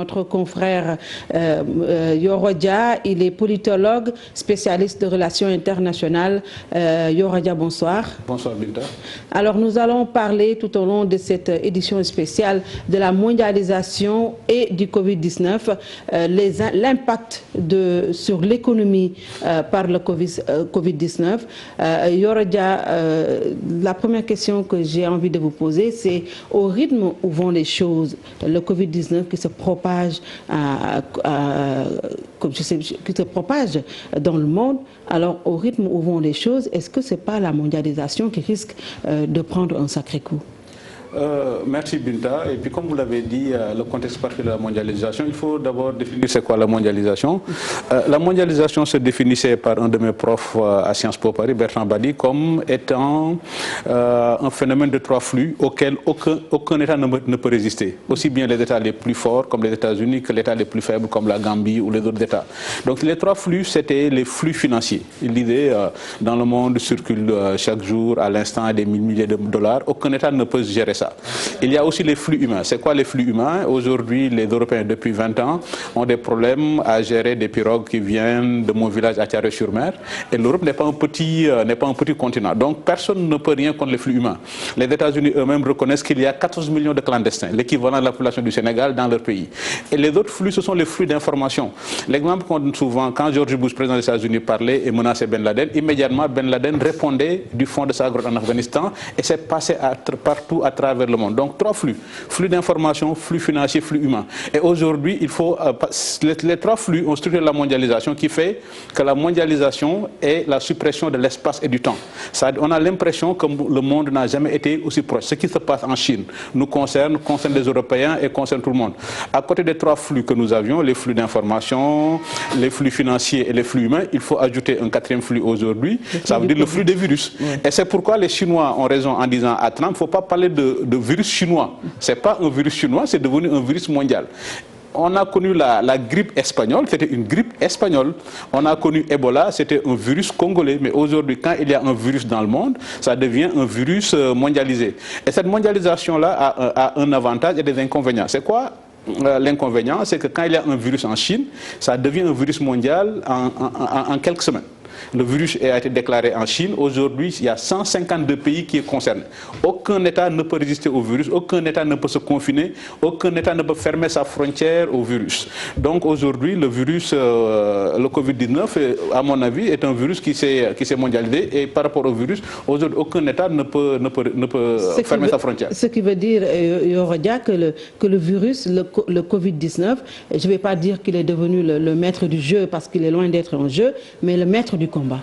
Notre confrère Yoro Dia, il est politologue, spécialiste de relations internationales. Yoro Dia, bonsoir. Bonsoir Binta. Alors nous allons parler tout au long de cette édition spéciale de la mondialisation et du Covid-19, l'impact sur l'économie par le Covid-19. Yoro Dia, la première question que j'ai envie de vous poser, c'est au rythme où vont les choses, le Covid-19 qui se propage dans le monde, alors au rythme où vont les choses, est-ce que ce n'est pas la mondialisation qui risque de prendre un sacré coup? Merci Binta. Et puis comme vous l'avez dit, le contexte particulier de la mondialisation, il faut d'abord définir c'est quoi la mondialisation. La mondialisation se définissait par un de mes profs à Sciences Po Paris, Bertrand Badi, comme étant un phénomène de trois flux auquel aucun État ne peut résister. Aussi bien les États les plus forts comme les États-Unis que les États les plus faibles comme la Gambie ou les autres États. Donc les trois flux, c'était les flux financiers. Il disait, dans le monde circule chaque jour à l'instant des milliers de dollars. Aucun État ne peut gérer ça. Il y a aussi les flux humains. C'est quoi les flux humains? Aujourd'hui, les Européens, depuis 20 ans, ont des problèmes à gérer des pirogues qui viennent de mon village à Thiaroye-sur-Mer. Et l'Europe n'est pas un petit continent. Donc, personne ne peut rien contre les flux humains. Les États-Unis eux-mêmes reconnaissent qu'il y a 14 millions de clandestins, l'équivalent de la population du Sénégal dans leur pays. Et les autres flux, ce sont les flux d'information. L'exemple qu'on donne souvent, quand George Bush, président des États-Unis, parlait et menaçait Ben Laden, immédiatement Ben Laden répondait du fond de sa grotte en Afghanistan et c'est passé partout à travers le monde. Donc trois flux. Flux d'information, flux financier, flux humain. Et aujourd'hui, il faut les trois flux ont structuré la mondialisation qui fait que la mondialisation est la suppression de l'espace et du temps. On a l'impression que le monde n'a jamais été aussi proche. Ce qui se passe en Chine nous concerne les Européens et concerne tout le monde. À côté des trois flux que nous avions, les flux d'information, les flux financiers et les flux humains, il faut ajouter un quatrième flux aujourd'hui. Ça veut dire le flux des virus. Oui. Et c'est pourquoi les Chinois ont raison en disant à Trump, il ne faut pas parler de virus chinois. Ce n'est pas un virus chinois, c'est devenu un virus mondial. On a connu la grippe espagnole, c'était une grippe espagnole. On a connu Ebola, c'était un virus congolais. Mais aujourd'hui, quand il y a un virus dans le monde, ça devient un virus mondialisé. Et cette mondialisation-là a un avantage et des inconvénients. C'est quoi l'inconvénient? C'est que quand il y a un virus en Chine, ça devient un virus mondial en quelques semaines. Le virus a été déclaré en Chine. Aujourd'hui, il y a 152 pays qui sont concernés. Aucun État ne peut résister au virus, aucun État ne peut se confiner, aucun État ne peut fermer sa frontière au virus. Donc aujourd'hui, le virus, le Covid-19, à mon avis, est un virus qui s'est mondialisé. Et par rapport au virus, aujourd'hui, aucun État ne peut fermer sa frontière. Ce qui veut dire, Yoro Dia, que le virus, le Covid-19, je ne vais pas dire qu'il est devenu le maître du jeu parce qu'il est loin d'être un jeu, mais le maître du combat.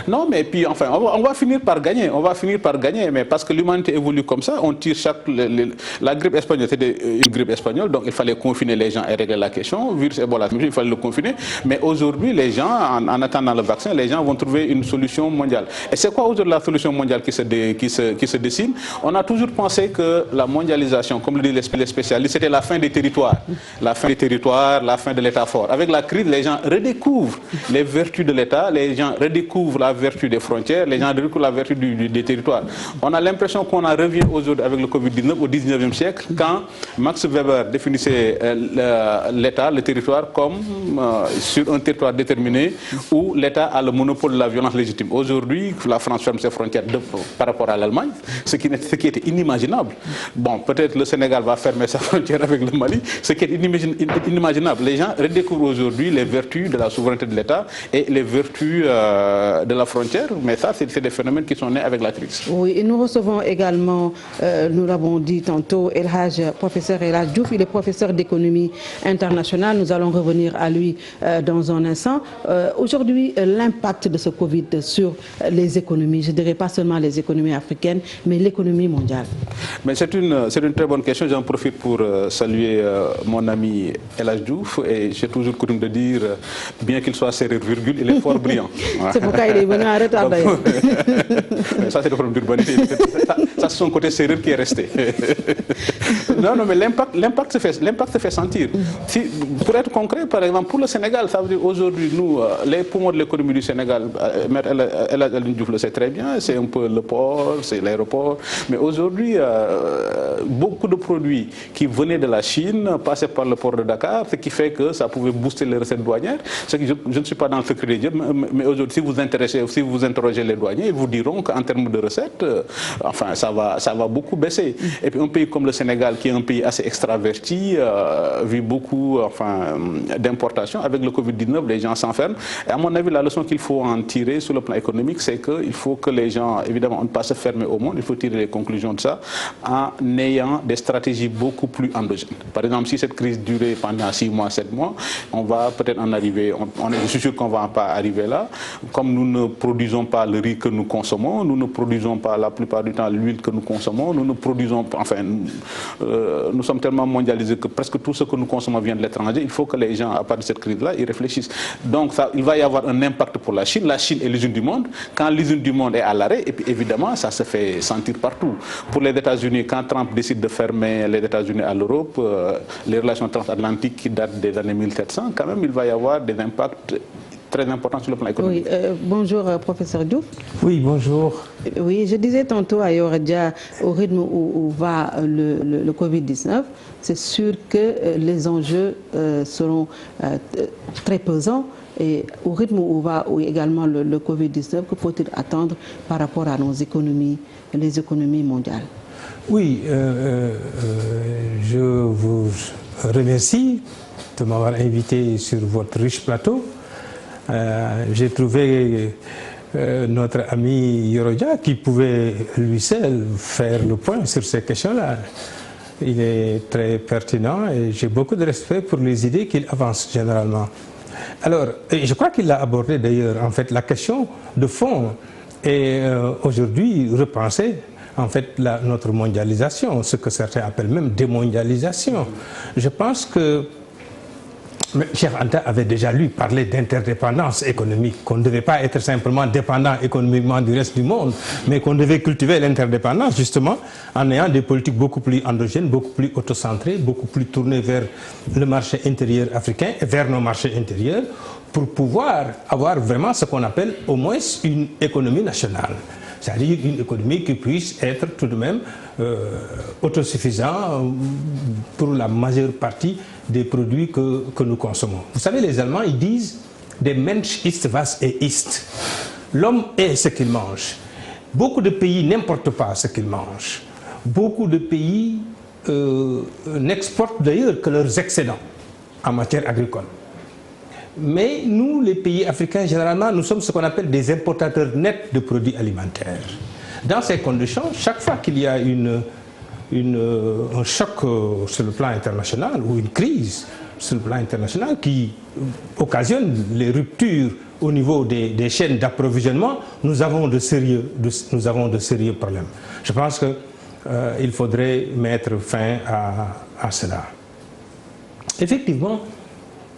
Non, mais puis enfin, on va finir par gagner. On va finir par gagner, mais parce que l'humanité évolue comme ça, on tire la grippe espagnole, c'était une grippe espagnole, donc il fallait confiner les gens et régler la question. Le virus Ebola, il fallait le confiner. Mais aujourd'hui, les gens, en attendant le vaccin, les gens vont trouver une solution mondiale. Et c'est quoi aujourd'hui la solution mondiale qui se dessine? On a toujours pensé que la mondialisation, comme le disent les spécialistes, c'était la fin des territoires. La fin des territoires, la fin de l'État fort. Avec la crise, les gens redécouvrent les vertus de l'État, les gens redécouvrent la vertu des frontières, les gens redécouvrent la vertu des territoires. On a l'impression qu'on en revient aujourd'hui avec le Covid-19 au 19e siècle, quand Max Weber définissait l'État, le territoire, comme sur un territoire déterminé où l'État a le monopole de la violence légitime. Aujourd'hui, la France ferme ses frontières par rapport à l'Allemagne, ce qui était inimaginable. Bon, peut-être le Sénégal va fermer sa frontière avec le Mali, ce qui est inimaginable. Les gens redécouvrent aujourd'hui les vertus de la souveraineté de l'État et les vertus de la frontière, mais ça, c'est des phénomènes qui sont nés avec la crise. Oui, et nous recevons également, nous l'avons dit tantôt, professeur El Hadj Diouf, il est professeur d'économie internationale. Nous allons revenir à lui dans un instant. Aujourd'hui, l'impact de ce Covid sur les économies, je ne dirais pas seulement les économies africaines, mais l'économie mondiale. Mais c'est une très bonne question. J'en profite pour saluer mon ami El Hadj Diouf, et j'ai toujours coutume de dire, bien qu'il soit serré virgule, il est fort brillant. C'est pourquoi il est venu en retard d'ailleurs. Ça, c'est le problème d'urbanité. Ça, c'est son côté sérieux qui est resté. Non, mais l'impact se fait sentir. Pour être concret, par exemple, pour le Sénégal, ça veut dire aujourd'hui, nous, les poumons de l'économie du Sénégal, El Diouf le sait très bien, c'est un peu le port, c'est l'aéroport. Mais aujourd'hui, beaucoup de produits qui venaient de la Chine passaient par le port de Dakar, ce qui fait que ça pouvait booster les recettes douanières. Je ne suis pas dans le secret des dieux, mais aujourd'hui, si vous interrogez les douaniers, ils vous diront qu'en termes de recettes, enfin, ça va beaucoup baisser. Et puis un pays comme le Sénégal, qui est un pays assez extraverti, vit beaucoup d'importation. Avec le Covid-19, les gens s'enferment. Et à mon avis, la leçon qu'il faut en tirer sur le plan économique, c'est qu'il faut que les gens, évidemment, ne pas se fermer au monde. Il faut tirer les conclusions de ça en ayant des stratégies beaucoup plus endogènes. Par exemple, si cette crise durait pendant 6 mois, 7 mois, on va peut-être en arriver, je suis sûr qu'on ne va pas arriver là. Comme nous ne produisons pas le riz que nous consommons, nous ne produisons pas la plupart du temps l'huile que nous consommons, nous ne produisons, nous sommes tellement mondialisés que presque tout ce que nous consommons vient de l'étranger. Il faut que les gens, à part de cette crise-là, ils réfléchissent. Donc il va y avoir un impact pour la Chine. La Chine est l'usine du monde. Quand l'usine du monde est à l'arrêt, et puis évidemment, ça se fait sentir partout. Pour les États-Unis, quand Trump décide de fermer les États-Unis à l'Europe, les relations transatlantiques qui datent des années 1700, quand même, il va y avoir des impacts très importants sur le plan économique. Oui, bonjour, professeur Diouf. Oui, bonjour. Oui, je disais tantôt à Yoredja, au rythme où va le Covid-19, c'est sûr que les enjeux seront très pesants. Et au rythme où va également le Covid-19, que faut-il attendre par rapport à nos économies, les économies mondiales? Oui, je vous remercie de m'avoir invité sur votre riche plateau. J'ai trouvé notre ami Yorodja qui pouvait lui seul faire le point sur ces questions-là. Il est très pertinent et j'ai beaucoup de respect pour les idées qu'il avance généralement. Alors, je crois qu'il a abordé d'ailleurs en fait la question de fond et aujourd'hui repenser en fait notre mondialisation, ce que certains appellent même démondialisation. Je pense que Cheikh Anta avait déjà lui parlé d'interdépendance économique, qu'on ne devait pas être simplement dépendant économiquement du reste du monde, mais qu'on devait cultiver l'interdépendance justement en ayant des politiques beaucoup plus endogènes, beaucoup plus autocentrées, beaucoup plus tournées vers le marché intérieur africain et vers nos marchés intérieurs pour pouvoir avoir vraiment ce qu'on appelle au moins une économie nationale. C'est-à-dire une économie qui puisse être tout de même autosuffisante pour la majeure partie des produits que nous consommons. Vous savez, les Allemands, ils disent « des Mensch ist was ist ». L'homme est ce qu'il mange. Beaucoup de pays n'importent pas ce qu'ils mangent. Beaucoup de pays n'exportent d'ailleurs que leurs excédents en matière agricole. Mais nous, les pays africains, généralement, nous sommes ce qu'on appelle des importateurs nets de produits alimentaires. Dans ces conditions, chaque fois qu'il y a un choc sur le plan international ou une crise sur le plan international qui occasionne les ruptures au niveau des chaînes d'approvisionnement, nous avons de sérieux problèmes. Je pense qu'il faudrait mettre fin à cela. Effectivement,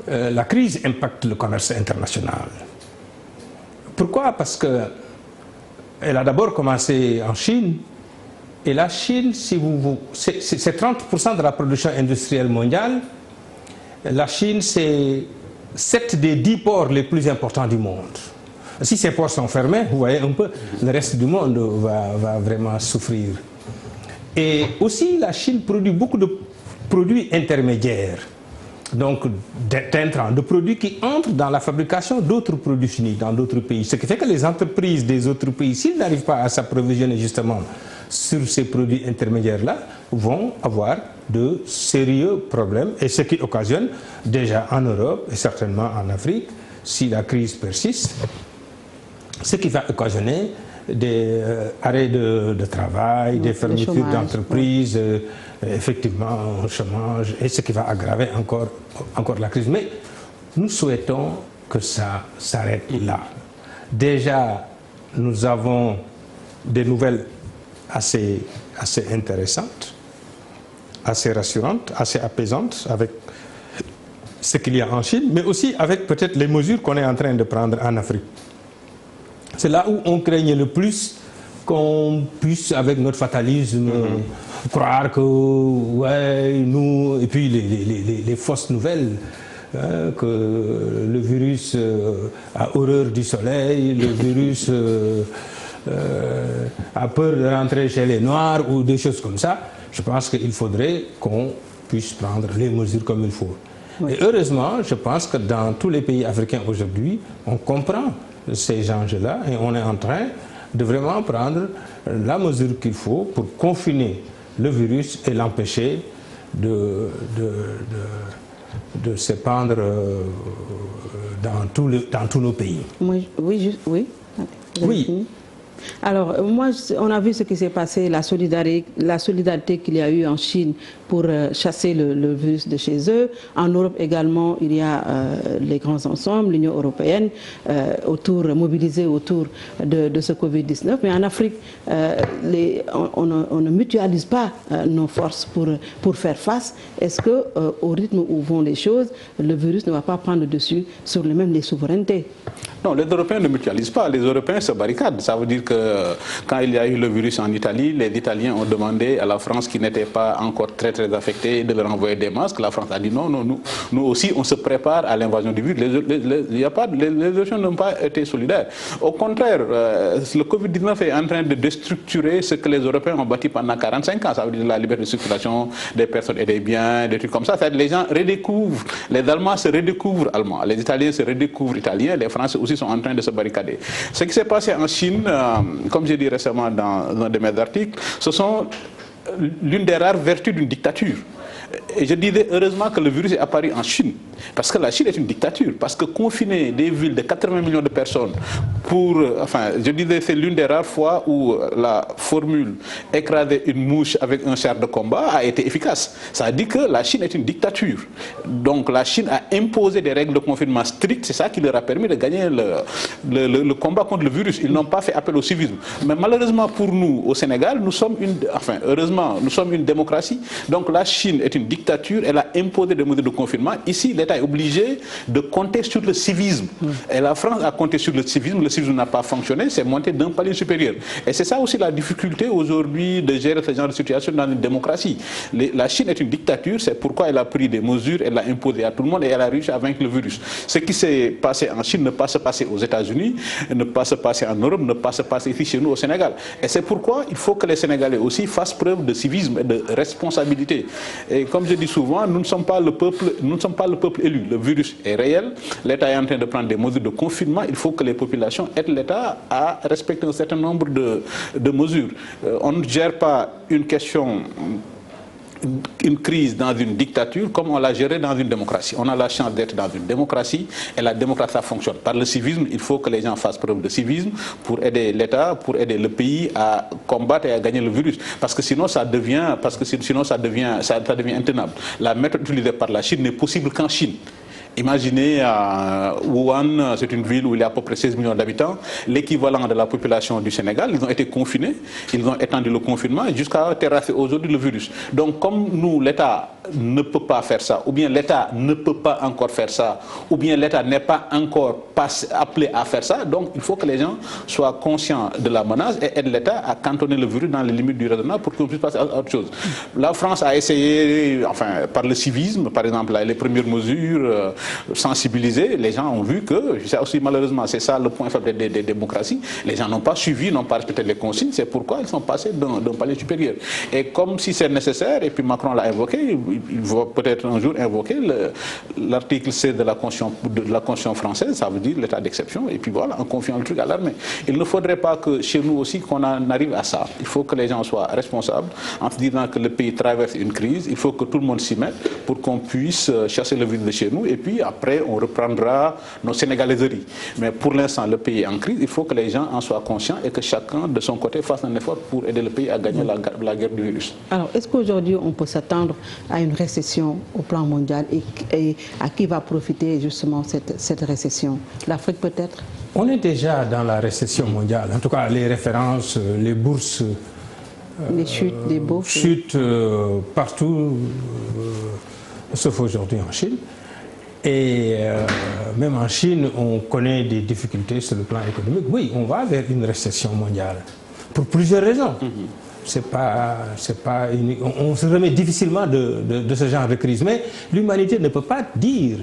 la crise impacte le commerce international. Pourquoi? Parce qu'elle a d'abord commencé en Chine, et la Chine, c'est 30% de la production industrielle mondiale. La Chine, c'est 7 des 10 ports les plus importants du monde. Si ces ports sont fermés, vous voyez un peu, le reste du monde va vraiment souffrir. Et aussi, la Chine produit beaucoup de produits intermédiaires. Donc d'intrants, de produits qui entrent dans la fabrication d'autres produits finis dans d'autres pays. Ce qui fait que les entreprises des autres pays, s'ils n'arrivent pas à s'approvisionner justement sur ces produits intermédiaires-là, vont avoir de sérieux problèmes. Et ce qui occasionne déjà en Europe et certainement en Afrique, si la crise persiste, ce qui va occasionner des arrêts de travail, des fermetures d'entreprises, effectivement un chômage, et ce qui va aggraver encore la crise. Mais nous souhaitons que ça s'arrête là. Déjà, nous avons des nouvelles assez intéressantes, assez rassurantes, assez apaisantes avec ce qu'il y a en Chine, mais aussi avec peut-être les mesures qu'on est en train de prendre en Afrique. C'est là où on craignait le plus qu'on puisse, avec notre fatalisme, croire que, ouais, nous, et puis les fausses nouvelles, hein, que le virus a horreur du soleil, le virus a peur de rentrer chez les Noirs ou des choses comme ça. Je pense qu'il faudrait qu'on puisse prendre les mesures comme il faut. Oui. Et heureusement, je pense que dans tous les pays africains aujourd'hui, on comprend ces enjeux-là et on est en train de vraiment prendre la mesure qu'il faut pour confiner le virus et l'empêcher de s'épandre dans tous nos pays. Oui. Oui. Alors, moi, on a vu ce qui s'est passé, la solidarité qu'il y a eu en Chine pour chasser le virus de chez eux. En Europe également, il y a les grands ensembles, l'Union européenne, mobilisée autour de ce Covid-19. Mais en Afrique, on ne mutualise pas nos forces pour faire face. Est-ce qu'au rythme où vont les choses, le virus ne va pas prendre le dessus sur les souverainetés? Non, les Européens ne mutualisent pas. Les Européens se barricadent. Ça veut dire que quand il y a eu le virus en Italie, les Italiens ont demandé à la France, qui n'était pas encore très affectée, de leur envoyer des masques. La France a dit non, nous aussi, on se prépare à l'invasion du virus. Les Européens n'ont pas été solidaires. Au contraire, le Covid-19 est en train de déstructurer ce que les Européens ont bâti pendant 45 ans. Ça veut dire la liberté de circulation des personnes et des biens, des trucs comme ça. Les gens redécouvrent, les Allemands se redécouvrent allemands, les Italiens se redécouvrent italiens, les Français aussi sont en train de se barricader. Ce qui s'est passé en Chine, comme j'ai dit récemment dans un de mes articles, ce sont l'une des rares vertus d'une dictature. Et je disais heureusement que le virus est apparu en Chine, parce que la Chine est une dictature, parce que confiner des villes de 80 millions de personnes je disais c'est l'une des rares fois où la formule écraser une mouche avec un char de combat a été efficace. Ça dit que la Chine est une dictature. Donc la Chine a imposé des règles de confinement strictes, c'est ça qui leur a permis de gagner le combat contre le virus. Ils n'ont pas fait appel au civisme. Mais malheureusement pour nous, au Sénégal, heureusement, nous sommes une démocratie. Donc la Chine est une dictature, elle a imposé des mesures de confinement. Ici, l'État est obligé de compter sur le civisme. Et la France a compté sur le civisme. Le civisme n'a pas fonctionné, c'est monté d'un palier supérieur. Et c'est ça aussi la difficulté aujourd'hui de gérer ce genre de situation dans une démocratie. La Chine est une dictature, c'est pourquoi elle a pris des mesures, elle l'a imposé à tout le monde et elle a réussi à vaincre le virus. Ce qui s'est passé en Chine ne peut pas se passer aux États-Unis, ne peut pas se passer en Europe, ne peut pas se passer ici chez nous au Sénégal. Et c'est pourquoi il faut que les Sénégalais aussi fassent preuve de civisme et de responsabilité. Et comme je dis souvent, nous ne sommes pas le peuple élu. Le virus est réel, l'État est en train de prendre des mesures de confinement, il faut que les populations aident l'État à respecter un certain nombre de mesures. On ne gère pas une crise dans une dictature comme on l'a gérée dans une démocratie. On a la chance d'être dans une démocratie et la démocratie ça fonctionne. Par le civisme, il faut que les gens fassent preuve de civisme pour aider l'État, pour aider le pays à combattre et à gagner le virus. Parce que sinon ça devient intenable. La méthode utilisée par la Chine n'est possible qu'en Chine. Imaginez Wuhan, c'est une ville où il y a à peu près 16 millions d'habitants, l'équivalent de la population du Sénégal. Ils ont été confinés, ils ont étendu le confinement jusqu'à terrasser aujourd'hui le virus. Donc comme nous, l'État ne peut pas faire ça, ou bien l'État ne peut pas encore faire ça, ou bien l'État n'est pas encore appelé à faire ça, donc il faut que les gens soient conscients de la menace et aident l'État à cantonner le virus dans les limites du raisonnable pour qu'on puisse passer à autre chose. La France a essayé, par le civisme, par exemple, les premières mesures, sensibiliser, les gens ont vu que, ça aussi malheureusement, c'est ça le point faible des démocraties, les gens n'ont pas suivi, n'ont pas respecté les consignes, c'est pourquoi ils sont passés d'un palier supérieur. Et comme si c'est nécessaire, et puis Macron l'a invoqué, il va peut-être un jour invoquer l'article 16 de la Constitution française, ça veut dire l'état d'exception, et puis voilà, en confiant le truc à l'armée. Il ne faudrait pas que chez nous aussi qu'on en arrive à ça. Il faut que les gens soient responsables en se disant que le pays traverse une crise, il faut que tout le monde s'y mette pour qu'on puisse chasser le virus de chez nous, et puis après on reprendra nos sénégalaiseries. Mais pour l'instant, le pays est en crise, il faut que les gens en soient conscients et que chacun de son côté fasse un effort pour aider le pays à gagner la guerre du virus. Alors, est-ce qu'aujourd'hui on peut s'attendre à une récession au plan mondial et à qui va profiter justement cette récession? L'Afrique peut-être? On est déjà dans la récession mondiale, en tout cas les références, les bourses, les chutes des bourses chutent partout, sauf aujourd'hui en Chine. Et même en Chine, on connaît des difficultés sur le plan économique. Oui, on va vers une récession mondiale, pour plusieurs raisons. On se remet difficilement de ce genre de crise. Mais l'humanité ne peut pas dire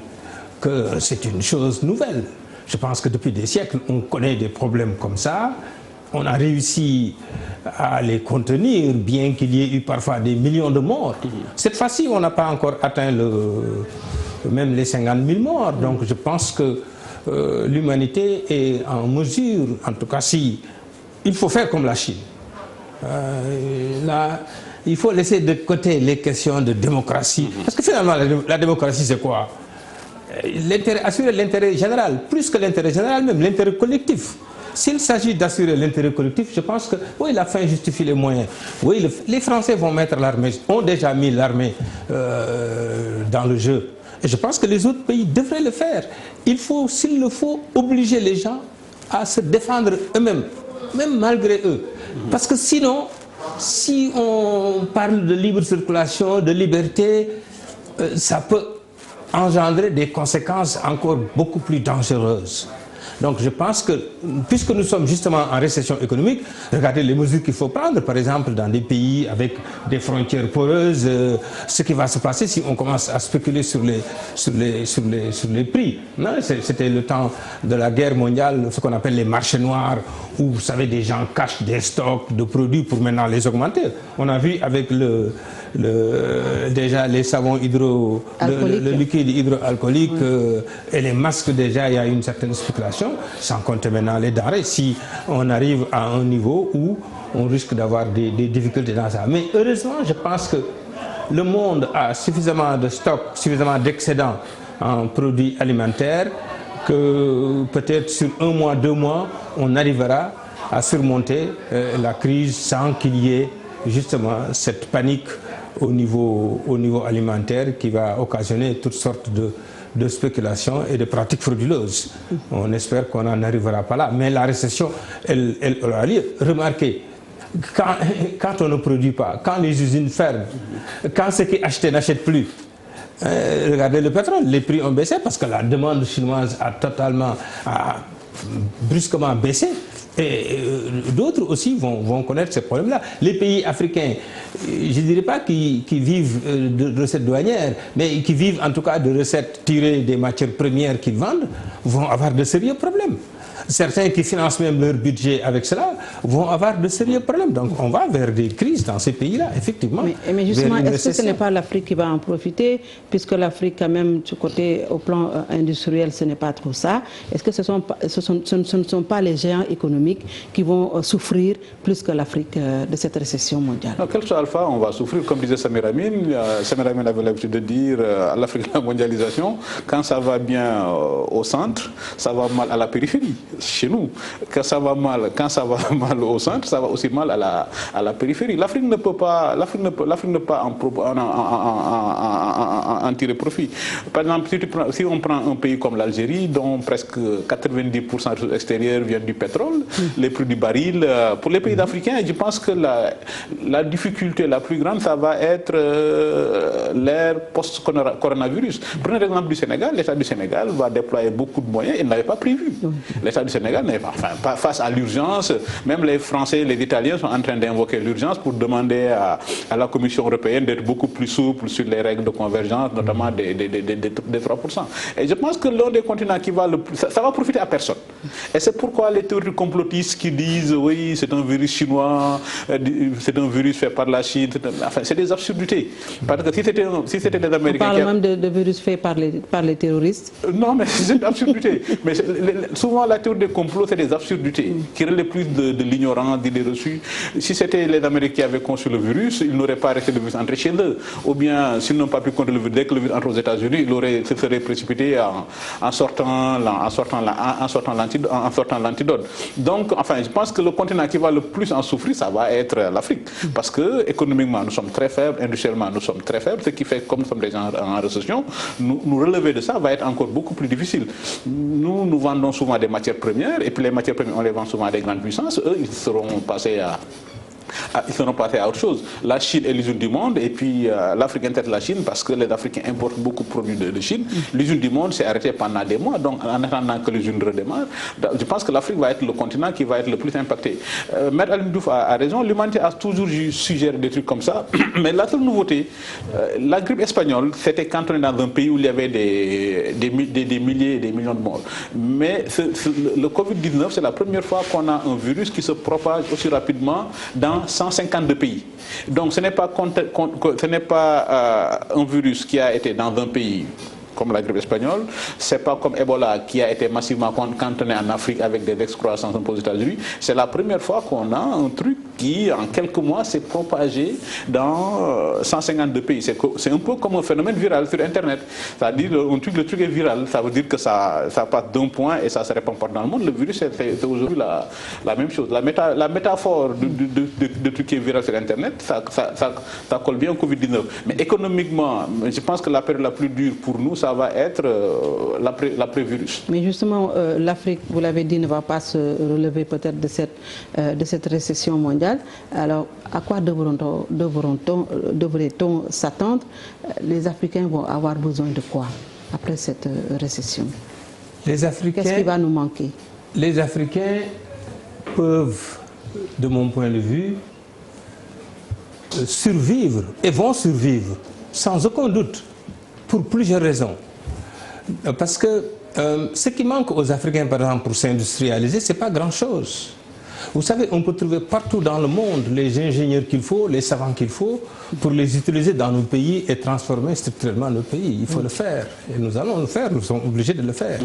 que c'est une chose nouvelle. Je pense que depuis des siècles, on connaît des problèmes comme ça. On a réussi à les contenir, bien qu'il y ait eu parfois des millions de morts. Cette fois-ci, on n'a pas encore atteint même les 50 000 morts. Donc je pense que l'humanité est en mesure, en tout cas si, il faut faire comme la Chine. Là, il faut laisser de côté les questions de démocratie. Parce que finalement, la démocratie, c'est quoi? Assurer l'intérêt général, plus que l'intérêt général, même l'intérêt collectif. S'il s'agit d'assurer l'intérêt collectif, je pense que oui, la fin justifie les moyens. Oui, les Français vont mettre l'armée, ont déjà mis l'armée dans le jeu. Et je pense que les autres pays devraient le faire. Il faut, s'il le faut, obliger les gens à se défendre eux-mêmes, même malgré eux. Parce que sinon, si on parle de libre circulation, de liberté, ça peut engendrer des conséquences encore beaucoup plus dangereuses. Donc je pense que, puisque nous sommes justement en récession économique, regardez les mesures qu'il faut prendre, par exemple dans des pays avec des frontières poreuses, ce qui va se passer si on commence à spéculer sur les prix. C'était le temps de la guerre mondiale, ce qu'on appelle les marchés noirs, où vous savez des gens cachent des stocks de produits pour maintenant les augmenter. On a vu avec déjà les savons le liquide hydroalcoolique et les masques, déjà il y a une certaine spéculation, sans compter maintenant les denrées, si on arrive à un niveau où on risque d'avoir des difficultés dans ça. Mais heureusement, je pense que le monde a suffisamment de stocks, suffisamment d'excédents en produits alimentaires, que peut-être sur 1 mois, 2 mois, on arrivera à surmonter la crise sans qu'il y ait justement cette panique au niveau alimentaire qui va occasionner toutes sortes de spéculations et de pratiques frauduleuses. On espère qu'on n'en arrivera pas là. Mais la récession, elle aura lieu. Remarquez, quand on ne produit pas, quand les usines ferment, quand ce qui est acheté n'achète plus, regardez le pétrole, les prix ont baissé parce que la demande chinoise a brusquement baissé. Et d'autres aussi vont connaître ces problèmes-là. Les pays africains, je ne dirais pas qui vivent de recettes douanières, mais qui vivent en tout cas de recettes tirées des matières premières qu'ils vendent, vont avoir de sérieux problèmes. Certains qui financent même leur budget avec cela vont avoir de sérieux problèmes. Donc on va vers des crises dans ces pays-là, effectivement. Mais justement, est-ce que ce n'est pas l'Afrique qui va en profiter, puisque l'Afrique, quand même, du côté au plan industriel, ce n'est pas trop ça. Est-ce que ce ne sont pas les géants économiques qui vont souffrir plus que l'Afrique de cette récession mondiale? Non, quel que soit Alpha, on va souffrir, comme disait Samir Amin. Samir Amin avait l'habitude de dire à l'Afrique la mondialisation, quand ça va bien au centre, ça va mal à la périphérie. Chez nous, quand ça va mal au centre, ça va aussi mal à la périphérie. L'Afrique ne peut pas en tirer profit. Par exemple, si on prend un pays comme l'Algérie, dont presque 90% extérieur viennent du pétrole, les prix du baril, pour les pays africains, je pense que la difficulté la plus grande, ça va être l'ère post-coronavirus. Prenez l'exemple du Sénégal. L'État du Sénégal va déployer beaucoup de moyens, il n'avait pas prévu. L'État du Sénégal n'est pas face à l'urgence. Même les Français et les Italiens sont en train d'invoquer l'urgence pour demander à la Commission européenne d'être beaucoup plus souple sur les règles de convergence, notamment des 3%. Et je pense que l'un des continents qui va le plus... Ça va profiter à personne. Et c'est pourquoi les théories complotistes qui disent oui, c'est un virus chinois, c'est un virus fait par la Chine, enfin, c'est des absurdités. Parce que si c'était les Américains... On parle même de virus fait par les terroristes. Non, mais c'est une absurdité. Mais souvent, la théorie des complots, c'est des absurdités qui relèvent plus de l'ignorance, d'idées reçues. Si c'était les Américains qui avaient conçu le virus, ils n'auraient pas arrêté le virus entrer chez eux. Ou bien, s'ils n'ont pas pu contrôler le virus, dès que le virus entre aux États-Unis, il se serait précipité en sortant l'antidote. Donc, enfin, je pense que le continent qui va le plus en souffrir, ça va être l'Afrique. Parce que, économiquement, nous sommes très faibles, industriellement, nous sommes très faibles, ce qui fait que, comme nous sommes déjà en récession, nous relever de ça va être encore beaucoup plus difficile. Nous vendons souvent des matières premières, et puis les matières premières, on les vend souvent à des grandes puissances. Eux, ils seront passés ils seront passés à autre chose. La Chine est l'usine du monde et puis l'Afrique intègre la Chine parce que les Africains importent beaucoup de produits de Chine. L'usine du monde s'est arrêtée pendant des mois, donc en attendant que l'usine redémarre, je pense que l'Afrique va être le continent qui va être le plus impacté. Maître Alim Diouf a raison, l'humanité a toujours suggéré des trucs comme ça, mais la seule nouveauté, la grippe espagnole, c'était quand on est dans un pays où il y avait des milliers et des millions de morts. Mais le Covid-19, c'est la première fois qu'on a un virus qui se propage aussi rapidement dans 152 pays. Donc ce n'est pas un virus qui a été dans un pays comme la grippe espagnole, c'est pas comme Ebola qui a été massivement cantonné en Afrique avec des excroissances aux États-Unis. C'est la première fois qu'on a un truc qui, en quelques mois, s'est propagé dans 152 pays. C'est un peu comme un phénomène viral sur Internet. C'est-à-dire, le truc est viral, ça veut dire que ça passe d'un point et ça se répand partout dans le monde. Le virus, c'est aujourd'hui la même chose. La métaphore de truc qui est viral sur Internet, ça colle bien au Covid-19. Mais économiquement, je pense que la période la plus dure pour nous, ça va être l'après-virus. Mais justement, l'Afrique, vous l'avez dit, ne va pas se relever peut-être de cette récession mondiale. Alors, à quoi devrait-on s'attendre? Les Africains vont avoir besoin de quoi après cette récession? Qu'est-ce qui va nous manquer? Les Africains peuvent, de mon point de vue, survivre et vont survivre sans aucun doute. Pour plusieurs raisons. Parce que ce qui manque aux Africains, par exemple, pour s'industrialiser, ce n'est pas grand-chose. Vous savez, on peut trouver partout dans le monde les ingénieurs qu'il faut, les savants qu'il faut, pour les utiliser dans nos pays et transformer structurellement nos pays. Il faut le faire. Et nous allons le faire, nous sommes obligés de le faire.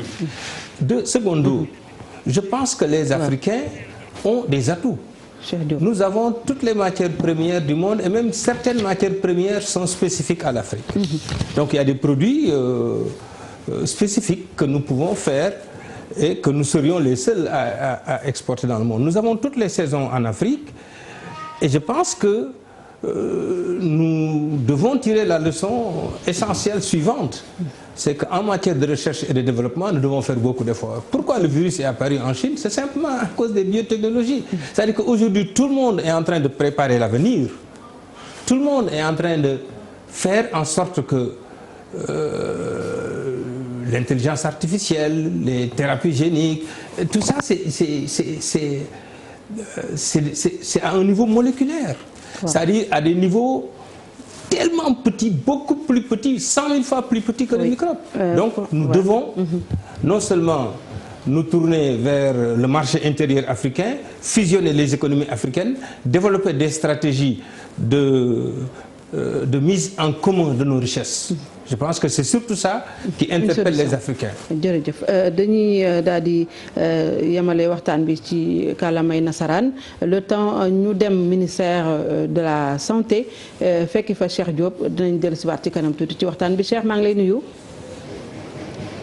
Secondo, je pense que les Africains ont des atouts. Nous avons toutes les matières premières du monde et même certaines matières premières sont spécifiques à l'Afrique. Donc il y a des produits spécifiques que nous pouvons faire et que nous serions les seuls à exporter dans le monde. Nous avons toutes les saisons en Afrique et je pense que nous devons tirer la leçon essentielle suivante. C'est qu'en matière de recherche et de développement, nous devons faire beaucoup d'efforts. Pourquoi le virus est apparu en Chine? C'est simplement à cause des biotechnologies. C'est-à-dire qu'aujourd'hui, tout le monde est en train de préparer l'avenir. Tout le monde est en train de faire en sorte que l'intelligence artificielle, les thérapies géniques, tout ça, c'est à un niveau moléculaire. C'est-à-dire à des niveaux tellement petits, beaucoup plus petits, 100 000 fois plus petits que les microbes. Donc nous devons non seulement nous tourner vers le marché intérieur africain, fusionner les économies africaines, développer des stratégies de mise en commun de nos richesses. Je pense que c'est surtout ça qui interpelle les Africains. jërëjëf dañuy daal di yemale waxtaan bi ci kàllaamay nasaraan le temps ñu dem ministère de la santé fekki fa Cheikh Diop dinañ dellusiwaat ci kanam tuuti ci waxtaan bi Cheikh maa ngi lay nuyu.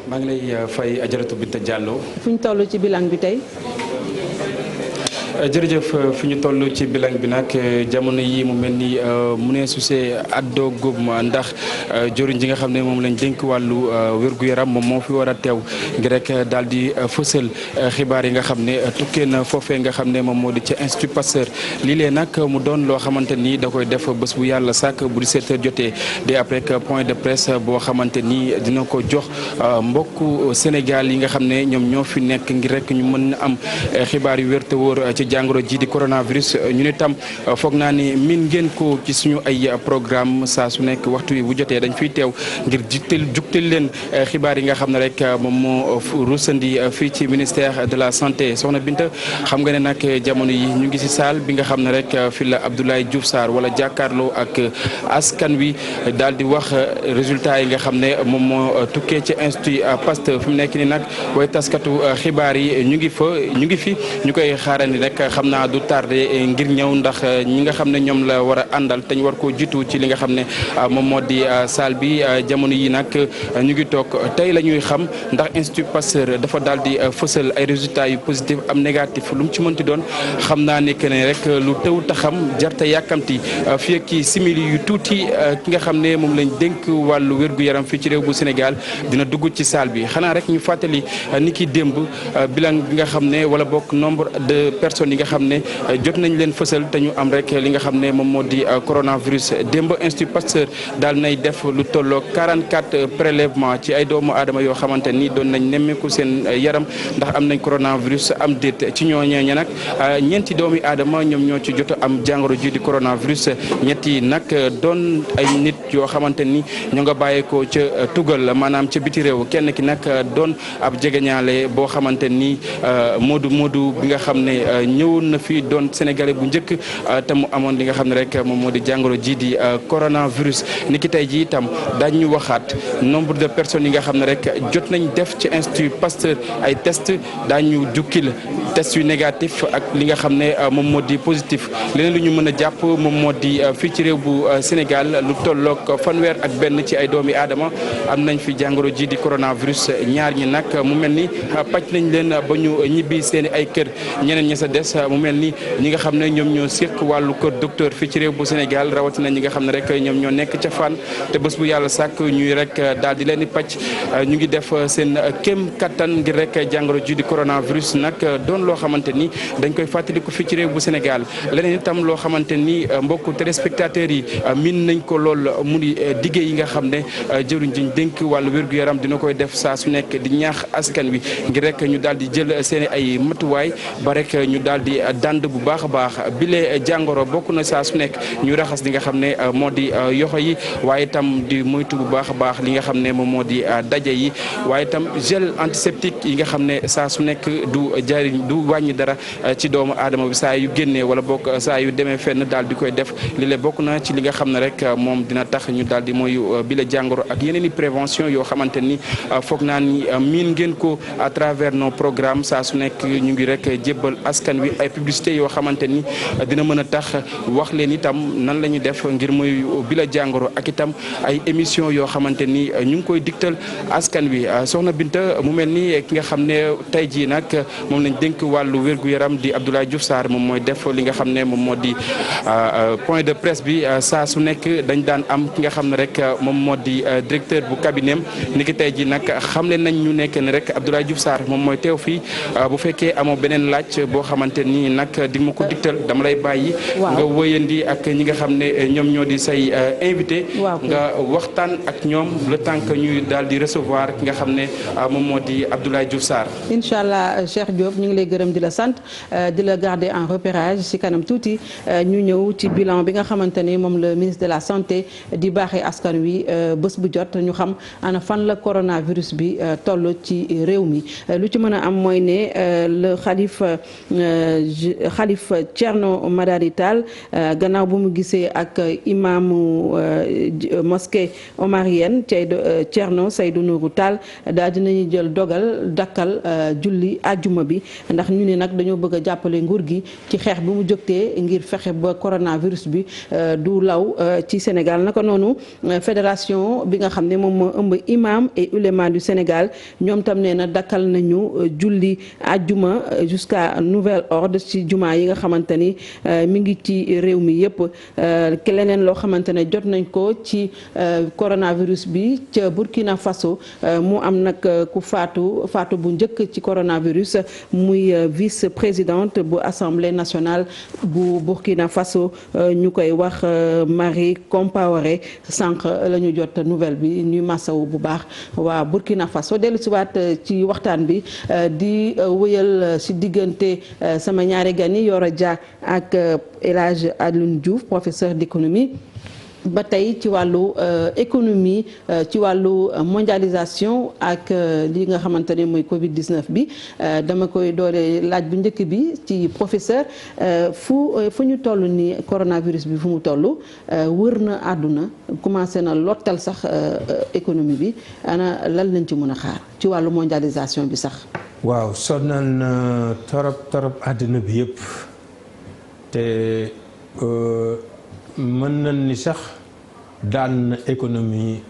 maa ngi lay fay Adjaratou Binta Diallo. fu ñu toll ci bilan bi tey. jërëjëf fi ñu toll ci bilan bi nag jamono yi mu mel ni mu ne su see addoo góob ndax joriñ ji nga xam ne moom lañ dénk wàllu wér-gu-yaram moom moo fi war a teew ngir rek daal di fësal xibaar yi nga xam ne tukkee na foofee nga xam ne moom moo di ca Institut Pasteur lii lee nag mu doon loo xamante ni da koy def bés bu yàlla sàkk bu 17h jotee di après point de presse boo xamante ni dina ko jox mbokku Sénégal yi nga xam ne ñoom ñoo fi nekk ngir rek ñu mën am xibaar yu wér te wóor ci jàngoro ji di coronavirus ñu ne tam foog naa ni min ngeen ko ci suñu ay programme saa su nekk waxtu wi bu jotee dañ fiy teew ngir jugtal leen xibaar yi nga xam ne rek moom moo ruusandi fii ci ministère de la santé soxna Binta xam nga ne nag jamono yi ñu ngi si salle bi nga xam ne rek fi la Abdoulaye Diouf Sarr wala jàkkaarloo ak askan wi daal di wax résultat yi nga xam ne moom moo tukkee ci Institut Pasteur fi mu nekk ni nag way taskatu xibaar yi ñu ngi fi ñu koy xaarandi rek xam naa du tardé ngir ñëw ndax ñi nga xam ne ñoom la war a àndal te ñu war koo jiitu ci li nga xam ne moom moo di salle bi jamono yi nag ñu ngi toog tey la ñuy xam ndax Institut Pasteur dafa daal di fësal ay résultats yu positif am négatif lu mu ci mënti doon xam naa ne que ne rek lu tëw taxam jarte yàkkamti fii ak ci simili yu tuuti ki nga xam ne moom lañ dénk wàllu wér-gu-yaram fii ci réew bu Sénégal dina dugg ci salle bi xanaa rek ñu fàttali ni ki démb bilan bi nga xam ne wala bokk nombre de personnes personnes yi nga xam ne jot nañ leen fësal te ñu am rek li nga xam ne moom moo di coronavirus. démb Institut Pasteur daal nay def lu tolloo 44 prélèvements ci ay doomu aadama yoo xamante ni doon nañ nemmeeku seen yaram ndax am nañ coronavirus am déet ci ñooñee ña nag ñeenti doomi aadama ñoom ñoo ci jot am jàngoro ji di coronavirus. ñetti nag doon ay nit yoo xamante ni ñu nga bàyyeekoo ca tugal maanaam ca biti réew kenn ki nag doon ab jegeñaale boo xamante ni Modou bi nga xam ne ñëwoon na fi doon sénégalais bu njëkk te mu amoon li nga xam ne rek moom moo di jàngoro ji di coronavirus. ni ki tey ji itam daañu waxaat nombre de personnes yi nga xam ne rek jot nañ def ci Institut Pasteur ay test daañu jukkil test yu négatif ak li nga xam ne moom moo di positif. leneen lu ñu mën a jàpp moom moo di fii ci réew bu Sénégal lu tolloog fanweer ak benn ci ay doomi aadama am nañ fi jàngoro ji di coronavirus. ñaar ñi nag mu mel ni pàcc nañ leen ba ñu ñibbi seen ay kër ñeneen ñi sa des mu mel ni ñi nga xam ne ñoom ñoo séq wàllu kër docteur fii ci réew bu Sénégal rawatina ñi nga xam ne rek ñoom ñoo nekk ca fan te bés bu yàlla sàkk ñuy rek daal di leen di pàcc ñu ngi def seen kéem kattan ngir rek jàngoro ji di coronavirus nag doon loo xamante ni dañ koy fàttaliku fii ci réew bu Sénégal. leneen itam loo xamante ni mbokku téléspectateurs yi min nañ ko lool mu di diggé yi nga xam ne jëruñ jiñ dénk wàllu wér-gu-yaram dina koy def saa su nekk di ñaax askan wi ngir rek ñu daal di jël seen ay matuwaay ba rek ñu daal di dànd bu baax a baax bile jàngoro bokk na saa su nekk ñu raxas li nga xam ne moo di yoxo yi waaye itam di moytu bu baax a baax li nga xam ne moom moo di daje yi waaye itam gel antiseptique yi nga xam ne saa su nekk du jariñ du wàññi dara ci doomu aadama bi saa yu génnee wala bokk saa yu demee fenn daal di koy def li le bokk na ci li nga xam ne rek moom dina tax ñu daal di mooy bile jàngoro ak yeneen i prévention yoo xamante ni foog naa ni miin ngeen ko à travers nos programmes saa su nekk ñu ngi rek jébbal askan wi ay publicité yoo xamante ni dina mën a tax wax leen itam nan la ñuy def ngir mooy bile jàngoro ak itam ay émission yoo xamante ni ñu ngi koy digtal askan wi. soxna Binta mu mel ni ki nga xam ne tey jii nag moom lañ dénk wàllu wér-gu-yaram di Abdoulaye Diouf Sarr moom mooy def li nga xam ne moom moo di point de presse bi saa su nekk dañ daan am ki nga xam ne rek moom moo di directeur bu cabinet ni ki tey ji nag xamle nañ ñu nekk ne rek Abdoulaye Diouf Sarr moom mooy teew fii bu fekkee amoo beneen laaj boo xamante ni nag di ma ko digtal dama lay bàyyi nga wëyandi ak ñi nga xam ne ñoom ñoo di say invité nga waxtaan ak ñoom le temps que ñuy daal di recevoir ki nga xam ne moom moo di Abdoulaye Diouf Sarr. incha allah Cheikh Diop ñu ngi lay gërëm di la sant di la garder en repérage si kanam tuuti ñu ñëw ci bilan bi nga xamante ni moom le ministre de la santé di baaxee askan wi bés bu jot ñu xam ana fan la coronavirus bi toll ci réew mi. lu ci mën a am mooy ne le xalif Thierno Madani Tall gannaaw bu mu gisee ak imaamu mosquée omarienne Thierno Seydou Nourou Tall daal dinañu jël dogal dakkal julli àjjuma bi ndax ñu ne nag dañoo bëgg a jàppale nguur gi ci xeex bi mu jógtee ngir fexe ba coronavirus bi du law ci Sénégal. naka noonu fédération bi nga xam ne moom moo ëmb imam et ulema du Sénégal ñoom tam nee na dakkal nañu julli àjjuma jusqu'à nouvel ordre ci juma yi nga xamante ni mi ngi ci réew mi yëpp. leneen loo xamante ne jot nañ ko ci coronavirus bi ca Burkina Faso mu am nag ku faatu bu njëkk ci coronavirus muy vice présidente bu assemblée nationale bu Burkina Faso ñu koy wax Marie Compaoré sànq la ñu jot nouvelle bi ñuy masawu bu baax waa Burkina Faso. dellu si waat ci waxtaan bi di wëyal si diggante sama ñaari gan yi Yoro Dia ak El Hadj Alioune Diouf professeur d'économie. ba tey ci wàllu économie ci wàllu mondialisation ak li nga xamante ne mooy Covid 19 bi dama koy doole laaj bu njëkk bi ci professeur fu ñu toll ni coronavirus bi fu mu toll wër na àdduna commencé na lottal sax économie bi ana lan lañ ci mën a xaar ci wàllu mondialisation bi sax. waaw sonal na torop àddina bi yëpp te. mën nañ ni sax daan na économie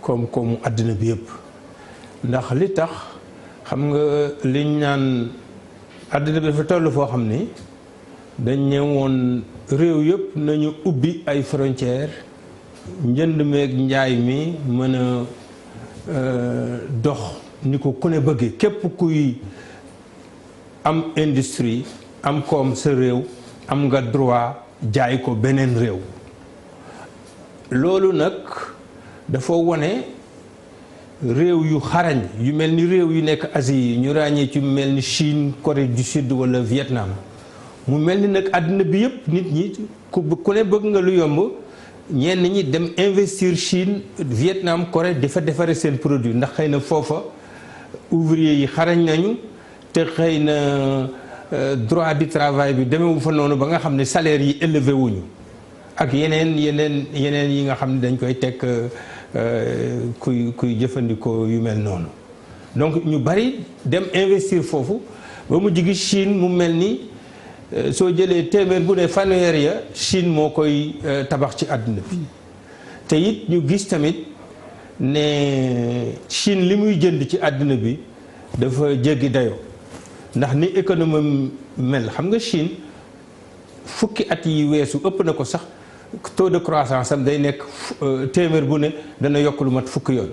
koom-koomu àddina bi yëpp ndax li tax xam nga liñ naan àddina bi dafa toll foo xam ni dañ ñëwoon réew yëpp nañu ubbi ay frontières njënd meeg njaay mi mën a dox ni ko ku ne bëggee képp kuy am industrie am koom sa réew am nga droit jaay ko beneen réew. loolu nag dafa wone réew yu xarañ yu mel ni réew yu nekk Asie yi ñu ràññee ci mel ni Chine, Corée du Sud wala Vietnam mu mel ni nag àddina bi yëpp nit ñi ku ne bëgg nga lu yomb ñenn ñi dem investir Chine, Vietnam, Corée di fa defare seen produit ndax xëy na foofa ouvrier yi xarañ nañu te xëy na droit du travail bi demewu fa noonu ba nga xam ne salaire yi élevé wuñu ak yeneen yi nga xam ne dañ koy teg kuy jëfandikoo yu mel noonu. donc ñu bari dem investir foofu ba mu jigi Chine mu mel ni soo jëlee téeméer bu ne fanweer ya Chine moo koy tabax ci àdduna bi te it ñu gis tamit ne Chine li muy jënd ci àdduna bi dafa jéggi dayoo ndax ni économie mel xam nga Chine fukki at yi weesu ëpp na ko sax taux de croissance am day nekk téeméer bu ne dana yokk lu mat fukki yoon